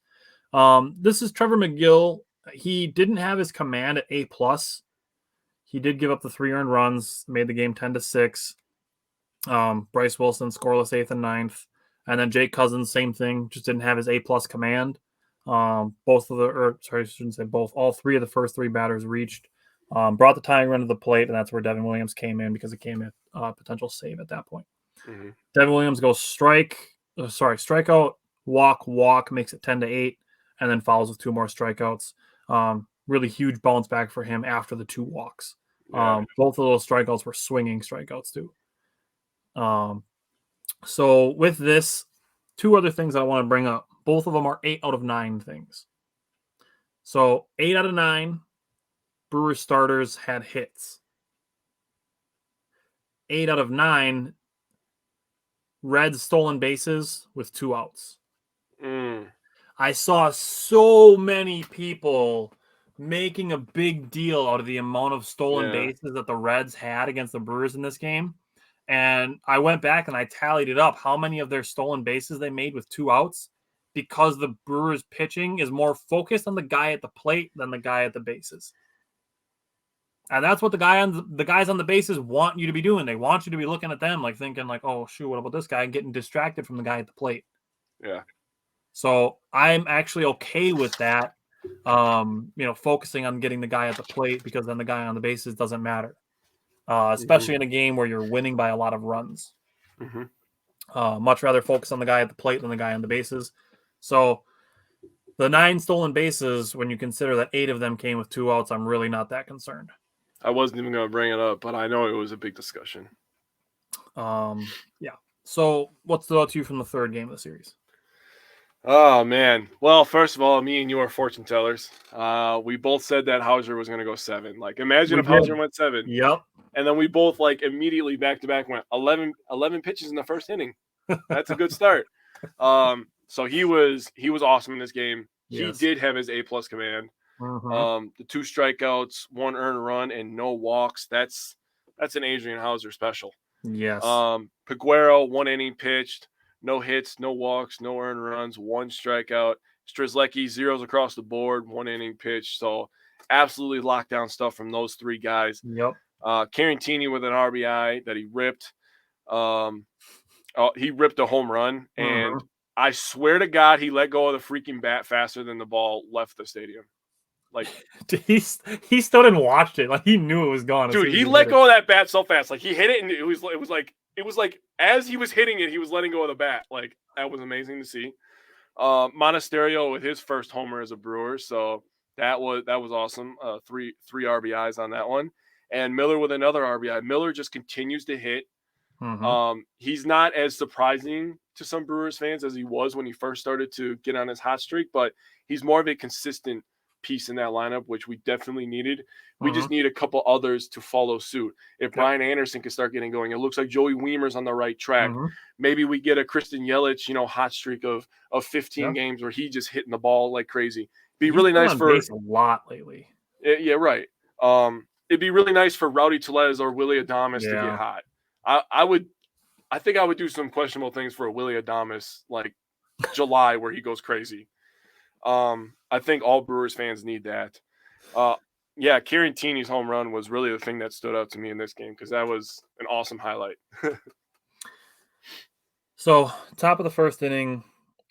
This is Trevor McGill. He didn't have his command at A+. He did give up the 3 earned runs, made the game 10-6. Bryce Wilson, scoreless 8th and 9th. And then Jake Cousins, same thing, just didn't have his A+ command. All 3 of the first 3 batters reached. Brought the tying run to the plate, and that's where Devin Williams came in because it came at potential save at that point. Mm-hmm. Devin Williams goes strikeout, walk, makes it 10-8, and then follows with 2 more strikeouts. Really huge bounce back for him after the 2 walks. Yeah. Both of those strikeouts were swinging strikeouts too. So with this, 2 other things I want to bring up. Both of them are 8 out of 9 things. So 8 out of 9 Brewers starters had hits. 8 out of 9 Reds stolen bases with 2 outs. I saw so many people making a big deal out of the amount of stolen bases that the Reds had against the Brewers in this game. And I went back and I tallied it up, how many of their stolen bases they made with 2 outs, because the Brewers pitching is more focused on the guy at the plate than the guy at the bases. And that's what the guys on the bases want you to be doing. They want you to be looking at them like thinking like, oh, shoot, what about this guy? Getting distracted from the guy at the plate. Yeah. So I'm actually okay with that, focusing on getting the guy at the plate, because then the guy on the bases doesn't matter. Especially in a game where you're winning by a lot of runs. Mm-hmm. Much rather focus on the guy at the plate than the guy on the bases. So the 9 stolen bases, when you consider that 8 of them came with 2 outs, I'm really not that concerned. I wasn't even going to bring it up, but I know it was a big discussion. Yeah. So what stood out to you from the third game of the series? Oh, man. Well, first of all, me and you are fortune tellers. We both said that Hauser was going to go 7. Like, imagine if Hauser went 7. Yep. And then we both, like, immediately back-to-back went 11 pitches in the first inning. That's a good start. So he was awesome in this game. Yes. He did have his A+ command. Mm-hmm. The 2 strikeouts, 1 earned run, and no walks. That's an Adrian Hauser special. Yes. Peguero, 1 inning pitched. No hits, no walks, no earned runs, 1 strikeout. Strzelecki, 0s across the board, 1 inning pitch. So absolutely lockdown stuff from those 3 guys. Yep. Carantini with an RBI that he ripped. He ripped a home run, and I swear to God he let go of the freaking bat faster than the ball left the stadium. Like, he stood and watched it. Like he knew it was gone. dude, he let go of that bat so fast. Like he hit it, and it was like as he was hitting it, he was letting go of the bat. Like that was amazing to see. Monasterio with his first homer as a Brewer, so that was awesome. Three RBIs on that one, and Miller with another RBI. Miller just continues to hit. He's not as surprising to some Brewers fans as he was when he first started to get on his hot streak, but he's more of a consistent piece in that lineup, which we definitely needed. We just need a couple others to follow suit. If Brian Anderson can start getting going, it looks like Joey Weimer's on the right track. Maybe we get a Christian Yelich, hot streak of 15 games where he just hitting the ball like crazy. He's really nice for base a lot lately. Yeah, right. It'd be really nice for Rowdy Tellez or Willie Adames to get hot. I think I would do some questionable things for a Willie Adames like July where he goes crazy. I think all Brewers fans need that. Kieran Teeney's home run was really the thing that stood out to me in this game because that was an awesome highlight. So, top of the first inning,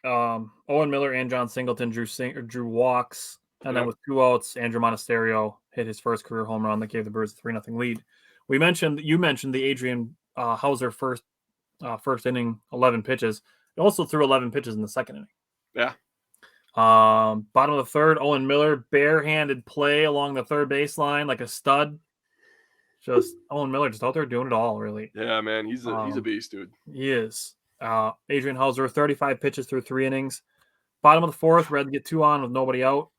Owen Miller and John Singleton drew walks, and then with 2 outs, Andrew Monasterio hit his first career home run that gave the Brewers a 3-0 lead. You mentioned the Adrian Hauser first inning, 11 pitches. He also threw 11 pitches in the second inning. Yeah. Bottom of the third, Owen Miller, barehanded play along the third baseline like a stud. Just Owen Miller just out there doing it all, really. Yeah, man, he's a beast, dude. He is. Adrian Hauser, 35 pitches through 3 innings. Bottom of the fourth, Reds get 2 on with nobody out.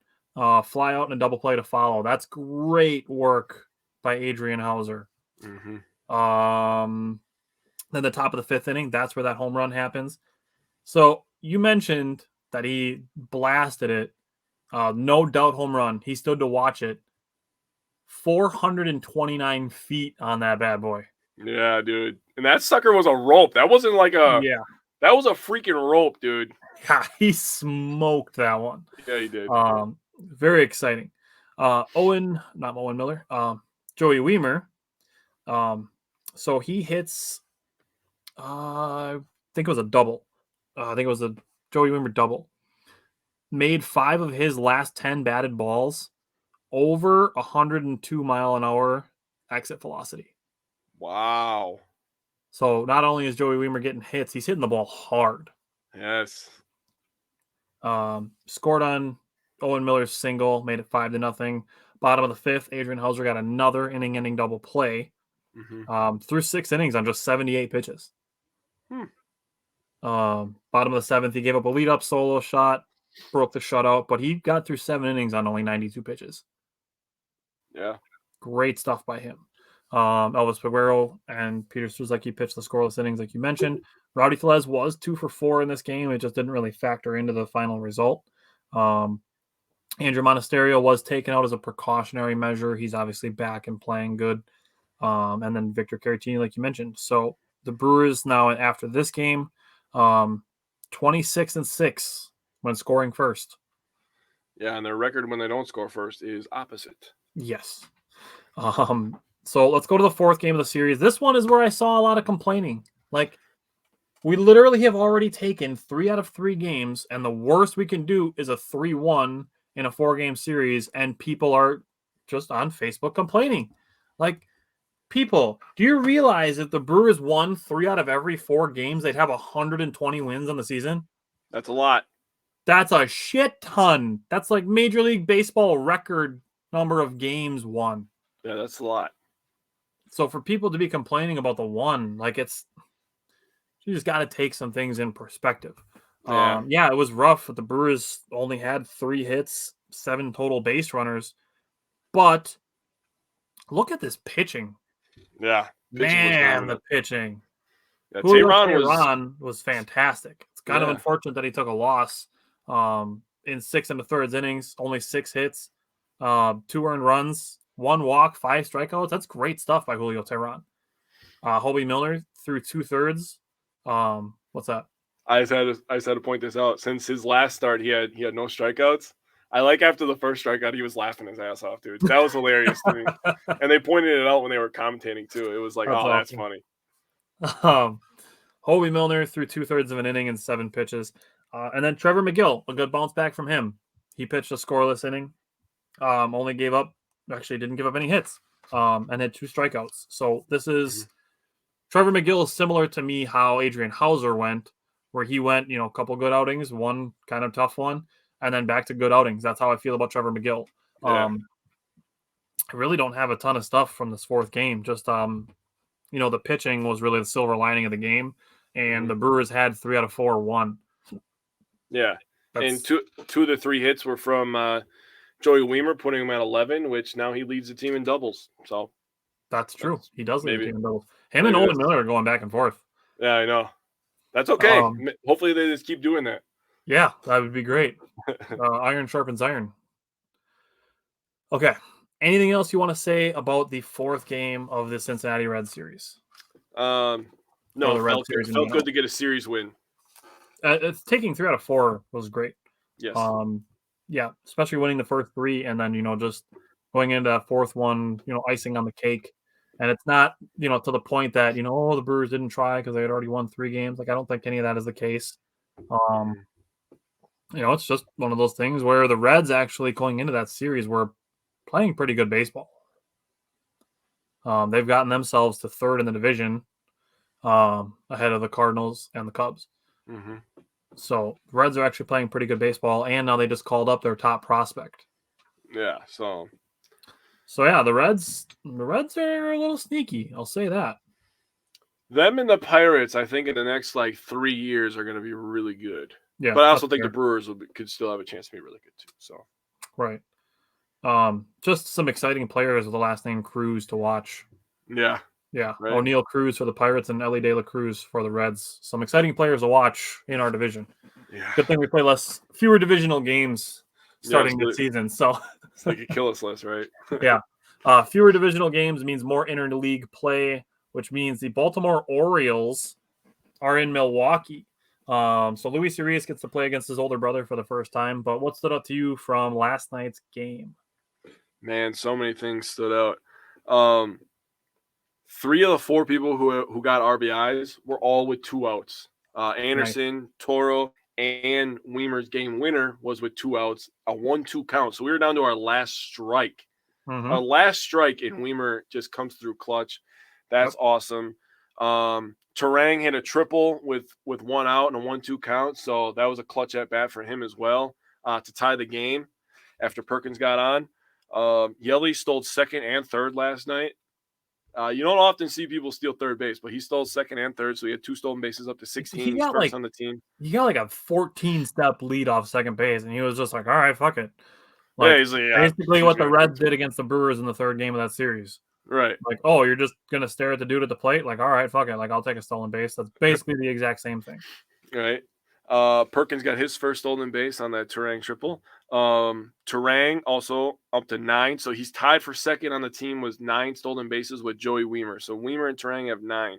Fly out and a double play to follow. That's great work by Adrian Hauser. Then the top of the 5th inning, that's where that home run happens. So you mentioned that he blasted it. No doubt home run. He stood to watch it. 429 feet on that bad boy. Yeah, dude. And that sucker was a rope. That wasn't like a... Yeah. That was a freaking rope, dude. Yeah, he smoked that one. Yeah, he did. Very exciting. Not Owen Miller. Joey Weimer. So he hits... I think it was a double. I think it was a Joey Weimer double. Made 5 of his last 10 batted balls over 102 mile an hour exit velocity. Wow. So not only is Joey Weimer getting hits, he's hitting the ball hard. Yes. Scored on Owen Miller's single, made it 5-0. Bottom of the 5th, Adrian Hauser got another inning double play. Through 6 innings on just 78 pitches. Bottom of the 7th, he gave up a lead-up solo shot, broke the shutout, but he got through 7 innings on only 92 pitches. Yeah. Great stuff by him. Elvis Peguero and Peter Strzelecki pitched the scoreless innings, like you mentioned. Rowdy Tellez was 2 for 4 in this game. It just didn't really factor into the final result. Andrew Monasterio was taken out as a precautionary measure. He's obviously back and playing good. And then Victor Caratini, like you mentioned. So the Brewers now, after this game, 26-6 when scoring first. Yeah, and their record when they don't score first is opposite. Yes. So let's go to the 4th game of the series. This one is where I saw a lot of complaining. Like, we literally have already taken 3 out of 3 games, and the worst we can do is a 3-1 in a 4-game series, and people are just on Facebook complaining. Like, people, do you realize if the Brewers won 3 out of every 4 games, they'd have 120 wins on the season? That's a lot. That's a shit ton. That's like Major League Baseball record number of games won. Yeah, that's a lot. So for people to be complaining about the 1, like you just got to take some things in perspective. Yeah, it was rough. The Brewers only had 3 hits, 7 total base runners, but look at this pitching. Yeah, the pitching. Yeah, Tehran was fantastic. It's kind of unfortunate that he took a loss in 6 1/3 innings, only 6 hits, 2 earned runs, 1 walk, 5 strikeouts. That's great stuff by Julio Tehran. Hobie Milner threw 2/3. What's that? I just had to point this out. Since his last start, he had no strikeouts. I like after the first strikeout, he was laughing his ass off, dude. That was hilarious to me. And they pointed it out when they were commentating too. It was like, that's funny. Hobie Milner threw 2/3 of an inning and 7 pitches. And then Trevor McGill, a good bounce back from him. He pitched a scoreless inning. Only gave up, actually didn't give up any hits, and had 2 strikeouts. So this is Trevor McGill is similar to me how Adrian Hauser went, where he went, a couple good outings, one kind of tough one, and then back to good outings. That's how I feel about Trevor McGill. Yeah. I really don't have a ton of stuff from this 4th game. Just the pitching was really the silver lining of the game, and the Brewers had 3 out of 4 won. Yeah, and two of the 3 hits were from Joey Weimer, putting him at 11, which now he leads the team in doubles. So that's true. He does lead the team in doubles. Him maybe and Nolan Miller are going back and forth. Yeah, I know. That's okay. Hopefully they just keep doing that. Yeah, that would be great. Iron sharpens iron. Okay. Anything else you want to say about the 4th game of the Cincinnati Reds series? No, it felt good to get a series win. It's taking 3 out of 4 was great. Yes. Yeah, especially winning the first 3 and then, just going into that 4th one, icing on the cake. And it's not, to the point that, the Brewers didn't try because they had already won 3 games. Like, I don't think any of that is the case. It's just one of those things where the Reds actually going into that series were playing pretty good baseball. They've gotten themselves to 3rd in the division, ahead of the Cardinals and the Cubs. So the Reds are actually playing pretty good baseball, and now they just called up their top prospect. Yeah, so yeah, the Reds are a little sneaky. I'll say that. Them and the Pirates, I think in the next 3 years are going to be really good. Yeah, but I also think the Brewers could still have a chance to be really good too. So right, just some exciting players with the last name Cruz to watch. Yeah. Right. O'Neal Cruz for the Pirates and Ellie De La Cruz for the Reds. Some exciting players to watch in our division. Yeah. Good thing we play fewer divisional games starting this season. So they could kill us less, right? Yeah. Fewer divisional games means more interleague play, which means the Baltimore Orioles are in Milwaukee. So Luis Urias gets to play against his older brother for the first time. But what stood out to you from last night's game? Man, so many things stood out. 3 of the 4 people who got RBIs were all with 2 outs. Anderson, Toro, and Weimer's game winner was with 2 outs, a 1-2 count. So we were down to our last strike. Our last strike, and Weimer just comes through clutch. That's awesome. Terang hit a triple with 1 out and a 1-2 count. So that was a clutch at bat for him as well to tie the game after Perkins got on. Yelly stole 2nd and 3rd last night. You don't often see people steal 3rd base, but he stole 2nd and 3rd, so he had 2 stolen bases up to 16. He's first on the team. He got a 14-step lead off second base, and he was just like, all right, fuck it. Basically what the Reds did against the Brewers in the 3rd game of that series. Right. You're just going to stare at the dude at the plate? All right, fuck it. I'll take a stolen base. That's basically the exact same thing. Right. Perkins got his first stolen base on that Terang triple. Terang also up to 9, so he's tied for 2nd on the team with 9 stolen bases with Joey Weimer. So Weimer and Terang have 9.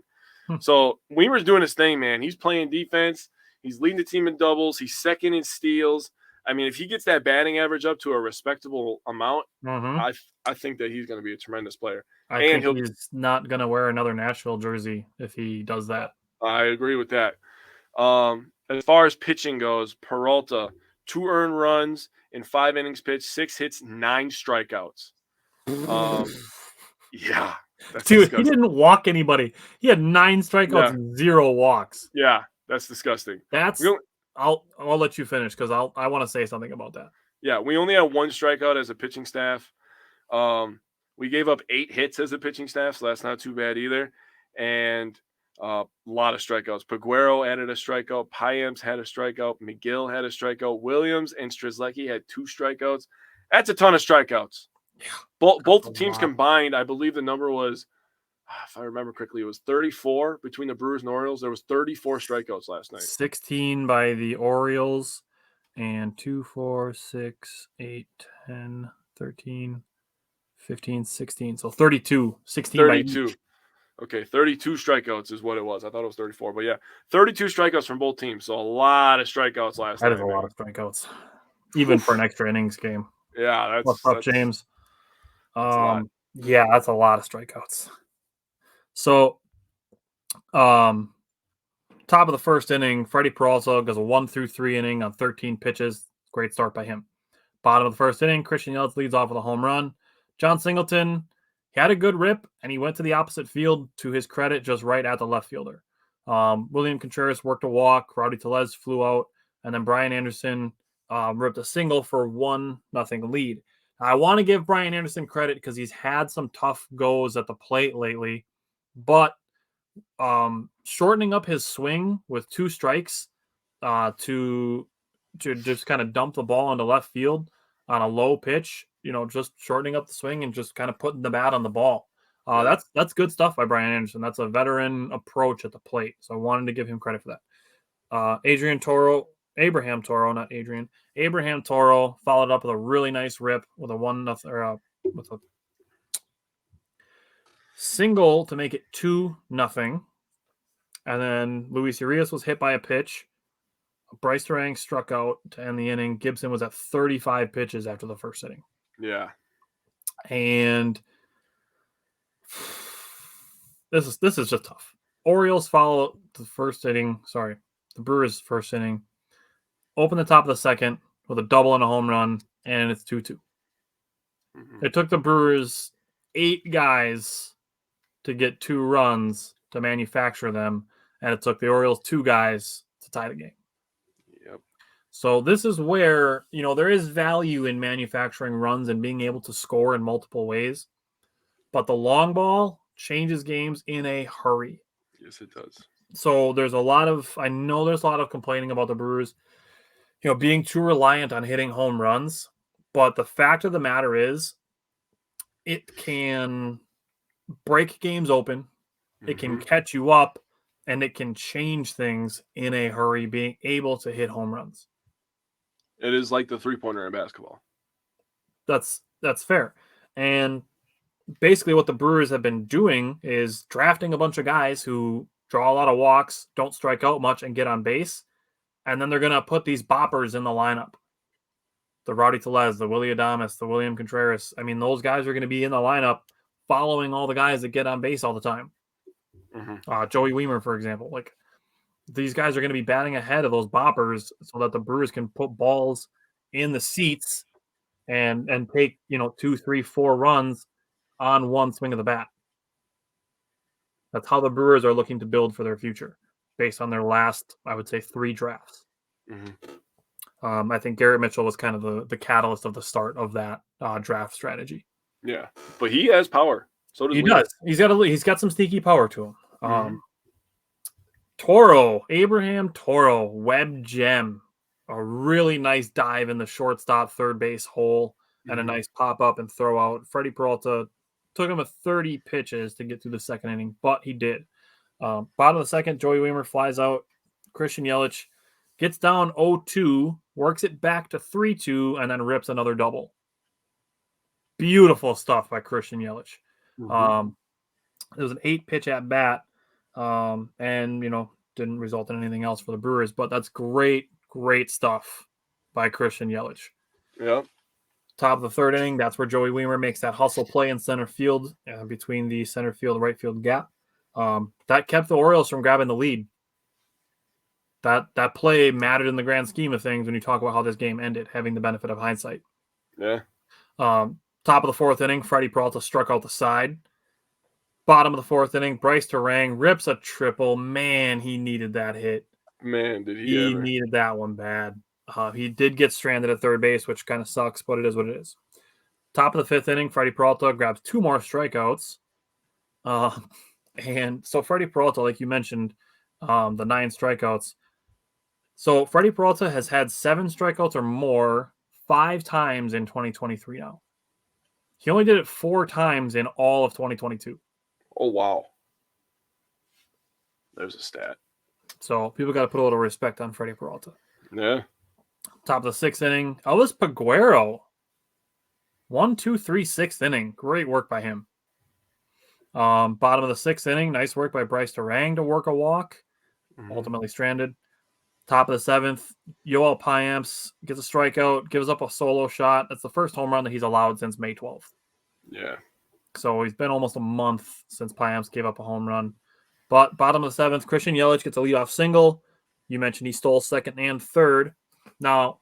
So Weimer's doing his thing, man. He's playing defense. He's leading the team in doubles. He's 2nd in steals. I mean, if he gets that batting average up to a respectable amount, I think that he's going to be a tremendous player. I think he's not going to wear another Nashville jersey if he does that. I agree with that. As far as pitching goes, Peralta, 2 earned runs in 5 innings pitched, 6 hits, 9 strikeouts. Yeah. Dude, disgusting. He didn't walk anybody. He had 9 strikeouts and 0 walks. Yeah, that's disgusting. I'll let you finish because I want to say something about that. Yeah, we only had 1 strikeout as a pitching staff. We gave up 8 hits as a pitching staff, so that's not too bad either. And a lot of strikeouts. Peguero added a strikeout. Payams had a strikeout. McGill had a strikeout. Williams and Strzelecki had 2 strikeouts. That's a ton of strikeouts. Yeah, both teams combined, I believe the number was, if I remember correctly, it was 34 between the Brewers and Orioles. There was 34 strikeouts last night. 16 by the Orioles and 2, 4, 6, 8, 10, 13, 15, 16. So 32. 16 32. By each. Okay, 32 strikeouts is what it was. I thought it was 34, but yeah, 32 strikeouts from both teams. So a lot of strikeouts last night. That is a lot of strikeouts, even for an extra innings game. Yeah, what's up, James? Yeah, that's a lot of strikeouts. So, top of the first inning, Freddie Peralta goes a 1-through-3 inning on 13 pitches. Great start by him. Bottom of the first inning, Christian Yelich leads off with a home run. John Singleton, he had a good rip, and he went to the opposite field, to his credit, just right at the left fielder. William Contreras worked a walk. Rowdy Tellez flew out, and then Brian Anderson ripped a single for 1-0 lead. I want to give Brian Anderson credit because he's had some tough goes at the plate lately, but shortening up his swing with 2 strikes to just kind of dump the ball into left field on a low pitch, just shortening up the swing and just kind of putting the bat on the ball. That's good stuff by Brian Anderson. That's a veteran approach at the plate. So I wanted to give him credit for that. Abraham Toro, followed up with a really nice rip with a 1-0 with a single to make it 2-0. And then Luis Urias was hit by a pitch. Bryce Terang struck out to end the inning. Gibson was at 35 pitches after the first inning. Yeah. And this is just tough. Orioles follow the first inning. Sorry, the Brewers' first inning. Open the top of the second with a double and a home run, and it's 2-2. Mm-hmm. It took the Brewers 8 guys to get 2 runs to manufacture them, and it took the Orioles 2 guys to tie the game. Yep. So this is where, there is value in manufacturing runs and being able to score in multiple ways. But the long ball changes games in a hurry. Yes, it does. So there's a lot of complaining about the Brewers, being too reliant on hitting home runs. But the fact of the matter is, it can break games open. It can catch you up, and it can change things in a hurry, being able to hit home runs. It is like the three-pointer in basketball. That's fair. And basically what the Brewers have been doing is drafting a bunch of guys who draw a lot of walks, don't strike out much, and get on base. And then they're going to put these boppers in the lineup. The Rowdy Tellez, the Willy Adames, the William Contreras. I mean, those guys are going to be in the lineup following all the guys that get on base all the time. Mm-hmm. Joey Weimer, for example. These guys are going to be batting ahead of those boppers so that the Brewers can put balls in the seats and take, 2, 3, 4 runs on one swing of the bat. That's how the Brewers are looking to build for their future based on their last, I would say, 3 drafts. Mm-hmm. I think Garrett Mitchell was kind of the catalyst of the start of that draft strategy. Yeah, but he has power. So does he Weimer. Does. He's got some sneaky power to him. Mm-hmm. Abraham Toro, web gem, a really nice dive in the shortstop third base hole, and a nice pop up and throw out. Freddie Peralta took him 30 pitches to get through the second inning, but he did. Bottom of the second, Joey Weimer flies out. Christian Yelich gets down 0-2, works it back to 3-2, and then rips another double. Beautiful stuff by Christian Yelich. Mm-hmm. It was an 8-pitch at bat, and didn't result in anything else for the Brewers. But that's great stuff by Christian Yelich. Yep. Top of the third inning, that's where Joey Weimer makes that hustle play in center field between the center field and right field gap. That kept the Orioles from grabbing the lead. That play mattered in the grand scheme of things when you talk about how this game ended, having the benefit of hindsight. Yeah. Top of the fourth inning, Freddie Peralta struck out the side. Bottom of the fourth inning, Bryce Terang rips a triple. Man, he needed that hit. Man, did he needed that one bad. He did get stranded at third base, which kind of sucks, but it is what it is. Top of the fifth inning, Freddie Peralta grabs 2 more strikeouts. And so Freddie Peralta, like you mentioned, the 9 strikeouts. So Freddie Peralta has had 7 strikeouts or more 5 times in 2023 now. He only did it 4 times in all of 2022. Oh, wow. There's a stat. So people got to put a little respect on Freddie Peralta. Yeah. Top of the sixth inning, Elvis Peguero. 1, 2, 3, sixth inning. Great work by him. Bottom of the sixth inning, nice work by Bryce Terang to work a walk. Ultimately stranded. Top of the seventh, Yoel Payamps gets a strikeout, gives up a solo shot. That's the first home run that he's allowed since May 12th. Yeah. So he's been almost a month since Payamps gave up a home run. But bottom of the seventh, Christian Yelich gets a leadoff single. You mentioned he stole second and third. Now,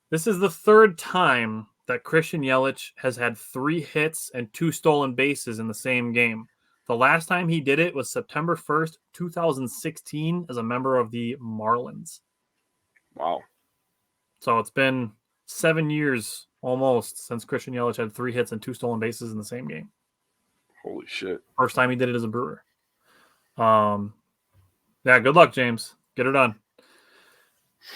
This is the third time that Christian Yelich has had 3 hits and 2 stolen bases in the same game. The last time he did it was September 1st, 2016, as a member of the Marlins. Wow. So it's been 7 years almost since Christian Yelich had 3 hits and 2 stolen bases in the same game. Holy shit. First time he did it as a Brewer. Yeah, good luck, James. Get her done.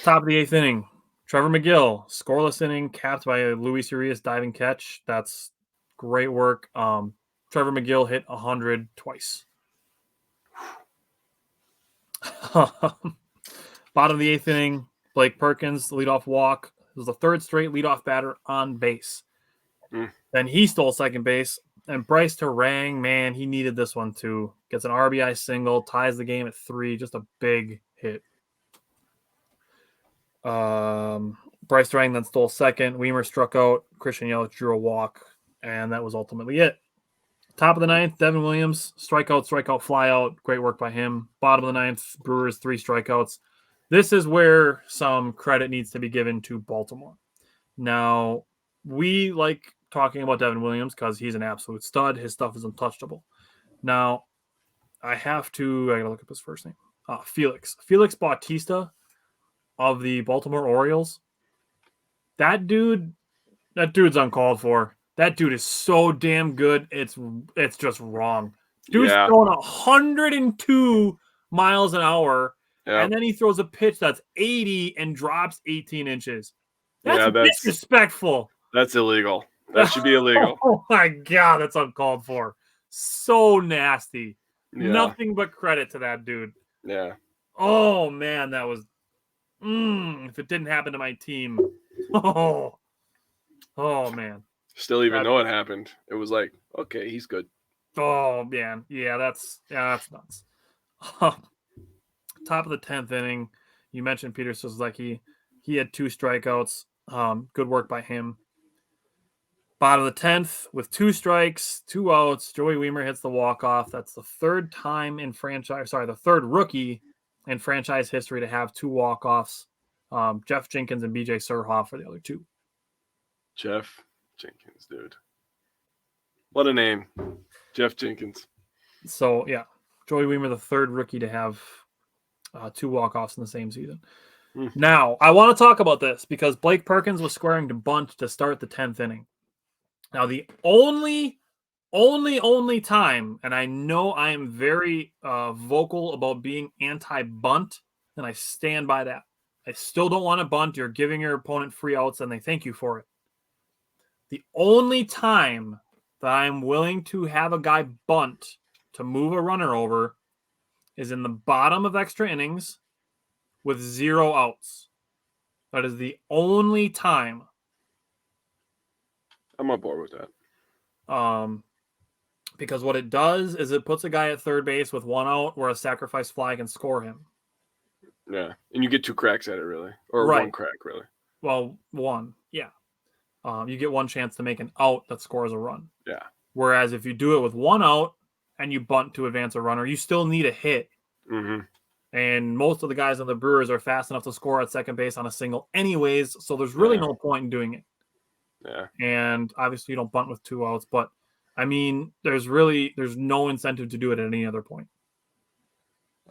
Top of the 8th inning. Trevor McGill, scoreless inning, capped by a Luis Urias diving catch. That's great work. Trevor McGill hit 100 twice. Bottom of the 8th inning, Blake Perkins, leadoff walk. It was the third straight leadoff batter on base. Then he stole second base. And Bryce Terang, man, he needed this one too. Gets an RBI single, ties the game at 3. Just a big hit. Bryce Terang then stole second. Weimer struck out. Christian Yelich drew a walk. And that was ultimately it. Top of the 9th, Devin Williams, strikeout, flyout. Great work by him. Bottom of the 9th, Brewers, 3 strikeouts. This is where some credit needs to be given to Baltimore. Now, we like talking about Devin Williams because he's an absolute stud. His stuff is untouchable. Now, I gotta look up his first name. Felix Bautista of the Baltimore Orioles. That dude's uncalled for. That dude is so damn good. It's just wrong. Dude's throwing 102 miles an hour, and then he throws a pitch that's 80 and drops 18 inches. That's disrespectful. That's illegal. That should be illegal. Oh my God, that's uncalled for. So nasty. Yeah. Nothing but credit to that dude. Yeah. Oh man, that was. If it didn't happen to my team, oh man. Still even though it happened, it was like, okay, he's good. Oh man, that's nuts. Top of the 10th inning, you mentioned Peter Suzuki. He had 2 strikeouts. Good work by him. Bottom of the 10th with 2 strikes, 2 outs. Joey Weimer hits the walk-off. That's the third rookie in franchise history to have 2 walk-offs. Jeff Jenkins and BJ Surhoff are the other 2. Jeff Jenkins, dude. What a name. Jeff Jenkins. So, yeah. Joey Weimer, the third rookie to have 2 walk-offs in the same season. Now, I want to talk about this because Blake Perkins was squaring to bunt to start the 10th inning. Now, the only time, and I know I am very vocal about being anti-bunt, and I stand by that. I still don't want to bunt. You're giving your opponent free outs, and they thank you for it. The only time that I'm willing to have a guy bunt to move a runner over is in the bottom of extra innings with 0 outs. That is the only time. I'm on board with that. Because what it does is it puts a guy at third base with 1 out where a sacrifice fly can score him. Yeah, and you get 2 cracks at it, really. Or right. 1 crack, really. Well, 1, yeah. You get 1 chance to make an out that scores a run. Yeah. Whereas if you do it with 1 out and you bunt to advance a runner, you still need a hit. Mm-hmm. And most of the guys on the Brewers are fast enough to score at second base on a single anyways, so there's really no point in doing it. Yeah. And obviously you don't bunt with 2 outs, but I mean, there's no incentive to do it at any other point.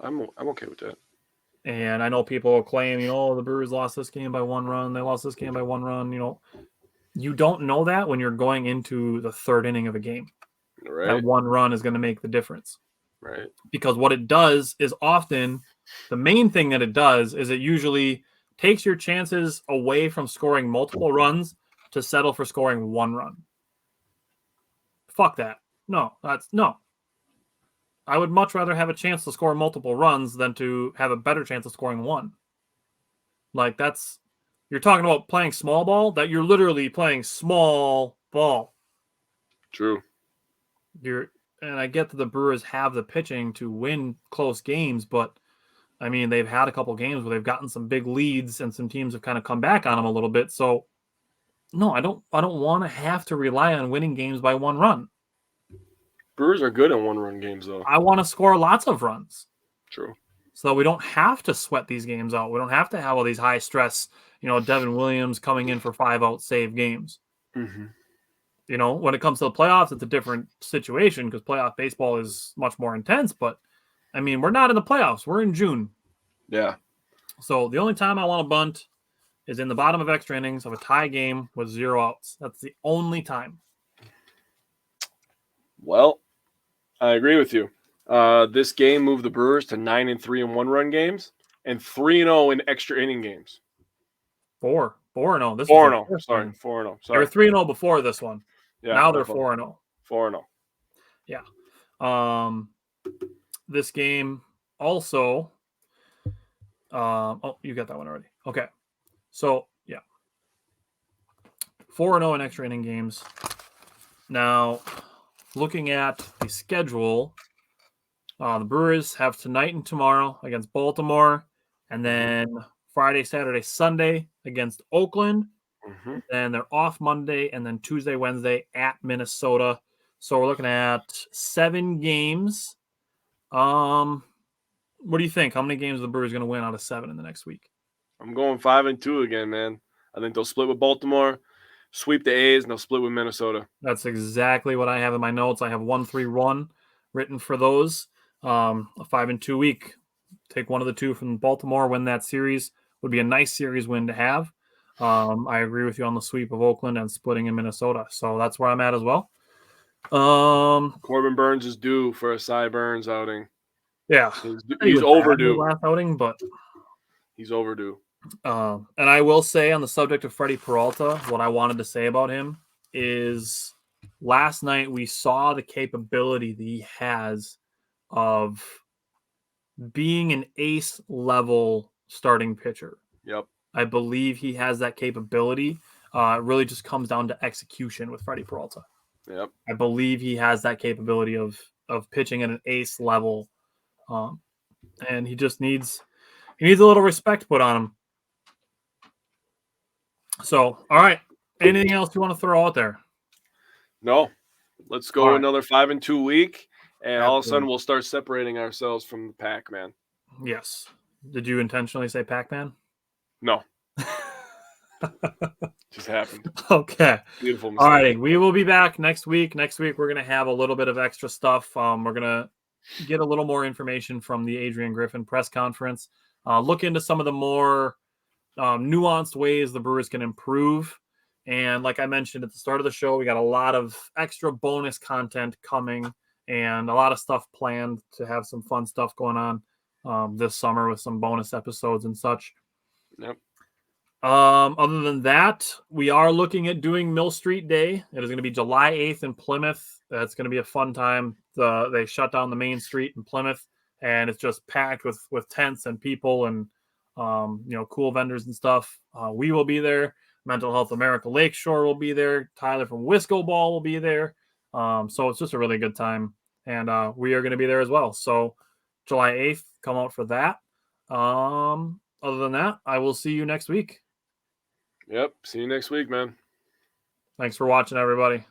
I'm okay with that. And I know people will claim, the Brewers lost this game by 1 run. They lost this game by 1 run. You don't know that when you're going into the 3rd inning of a game. Right. That 1 run is going to make the difference. Right. Because what it does is often the main thing that it does is it usually takes your chances away from scoring multiple runs to settle for scoring 1 run. Fuck that. No. I would much rather have a chance to score multiple runs than to have a better chance of scoring 1. Like you're talking about playing small ball, that you're literally playing small ball. True. And I get that the Brewers have the pitching to win close games, but I mean, they've had a couple games where they've gotten some big leads and some teams have kind of come back on them a little bit. So no, I don't want to have to rely on winning games by 1 run. Brewers are good in 1-run games, though. I want to score lots of runs. True. so that we don't have to sweat these games out. We don't have to have all these high stress, Devin Williams coming in for 5-out save games. Mm-hmm. When it comes to the playoffs, it's a different situation because playoff baseball is much more intense. But, I mean, we're not in the playoffs. We're in June. Yeah. So the only time I want to bunt is in the bottom of extra innings of a tie game with 0 outs. That's the only time. Well, I agree with you. This game moved the Brewers to 9-3 in one-run games and 3-0 in extra inning games. 4-0. This 4-0. was Sorry, 4-0. They were Sorry. 3-0 before this one. Yeah. Now they're 4-0. 4-0. Yeah. This game also. You got that one already. Okay. So, yeah. 4-0 in extra inning games. Now, looking at the schedule, the Brewers have tonight and tomorrow against Baltimore, and then Friday, Saturday, Sunday against Oakland. Mm-hmm. Then they're off Monday, and then Tuesday, Wednesday at Minnesota. So we're looking at 7 games. What do you think? How many games are the Brewers going to win out of 7 in the next week? I'm going 5-2 again, man. I think they'll split with Baltimore, sweep the A's, and they'll split with Minnesota. That's exactly what I have in my notes. I have 1-3-1 written for those. A 5-2 week. Take one of the 2 from Baltimore, win that series. Would be a nice series win to have. I agree with you on the sweep of Oakland and splitting in Minnesota. So that's where I'm at as well. Corbin Burns is due for a Cy Burns outing. Yeah. He's overdue. Last outing, but he's overdue. And I will say on the subject of Freddie Peralta, what I wanted to say about him is last night we saw the capability that he has of being an ace level starting pitcher. Yep. I believe he has that capability. It really just comes down to execution with Freddie Peralta. Yep. I believe he has that capability of pitching at an ace level. And he just needs a little respect put on him. So, all right. Anything else you want to throw out there? No. Let's go another 5-2 week, and all of a sudden we'll start separating ourselves from the pack, man. Yes. Did you intentionally say Pac-Man? No. Just happened. Okay. Beautiful mistake. All righty. We will be back next week. Next week, we're going to have a little bit of extra stuff. We're going to get a little more information from the Adrian Griffin press conference. Look into some of the more nuanced ways the Brewers can improve. And like I mentioned at the start of the show, we got a lot of extra bonus content coming and a lot of stuff planned to have some fun stuff going on this summer with some bonus episodes and such. Yep. Other than that, we are looking at doing Mill Street Day. It is going to be July 8th in Plymouth. That's going to be a fun time. They shut down the main street in Plymouth, and it's just packed with tents and people and cool vendors and stuff. We will be there. Mental Health America Lakeshore will be there. Tyler from Wisco Ball will be there. So it's just a really good time, and we are going to be there as well. So July 8th, come out for that. Other than that, I will see you next week. Yep. See you next week, man. Thanks for watching, everybody.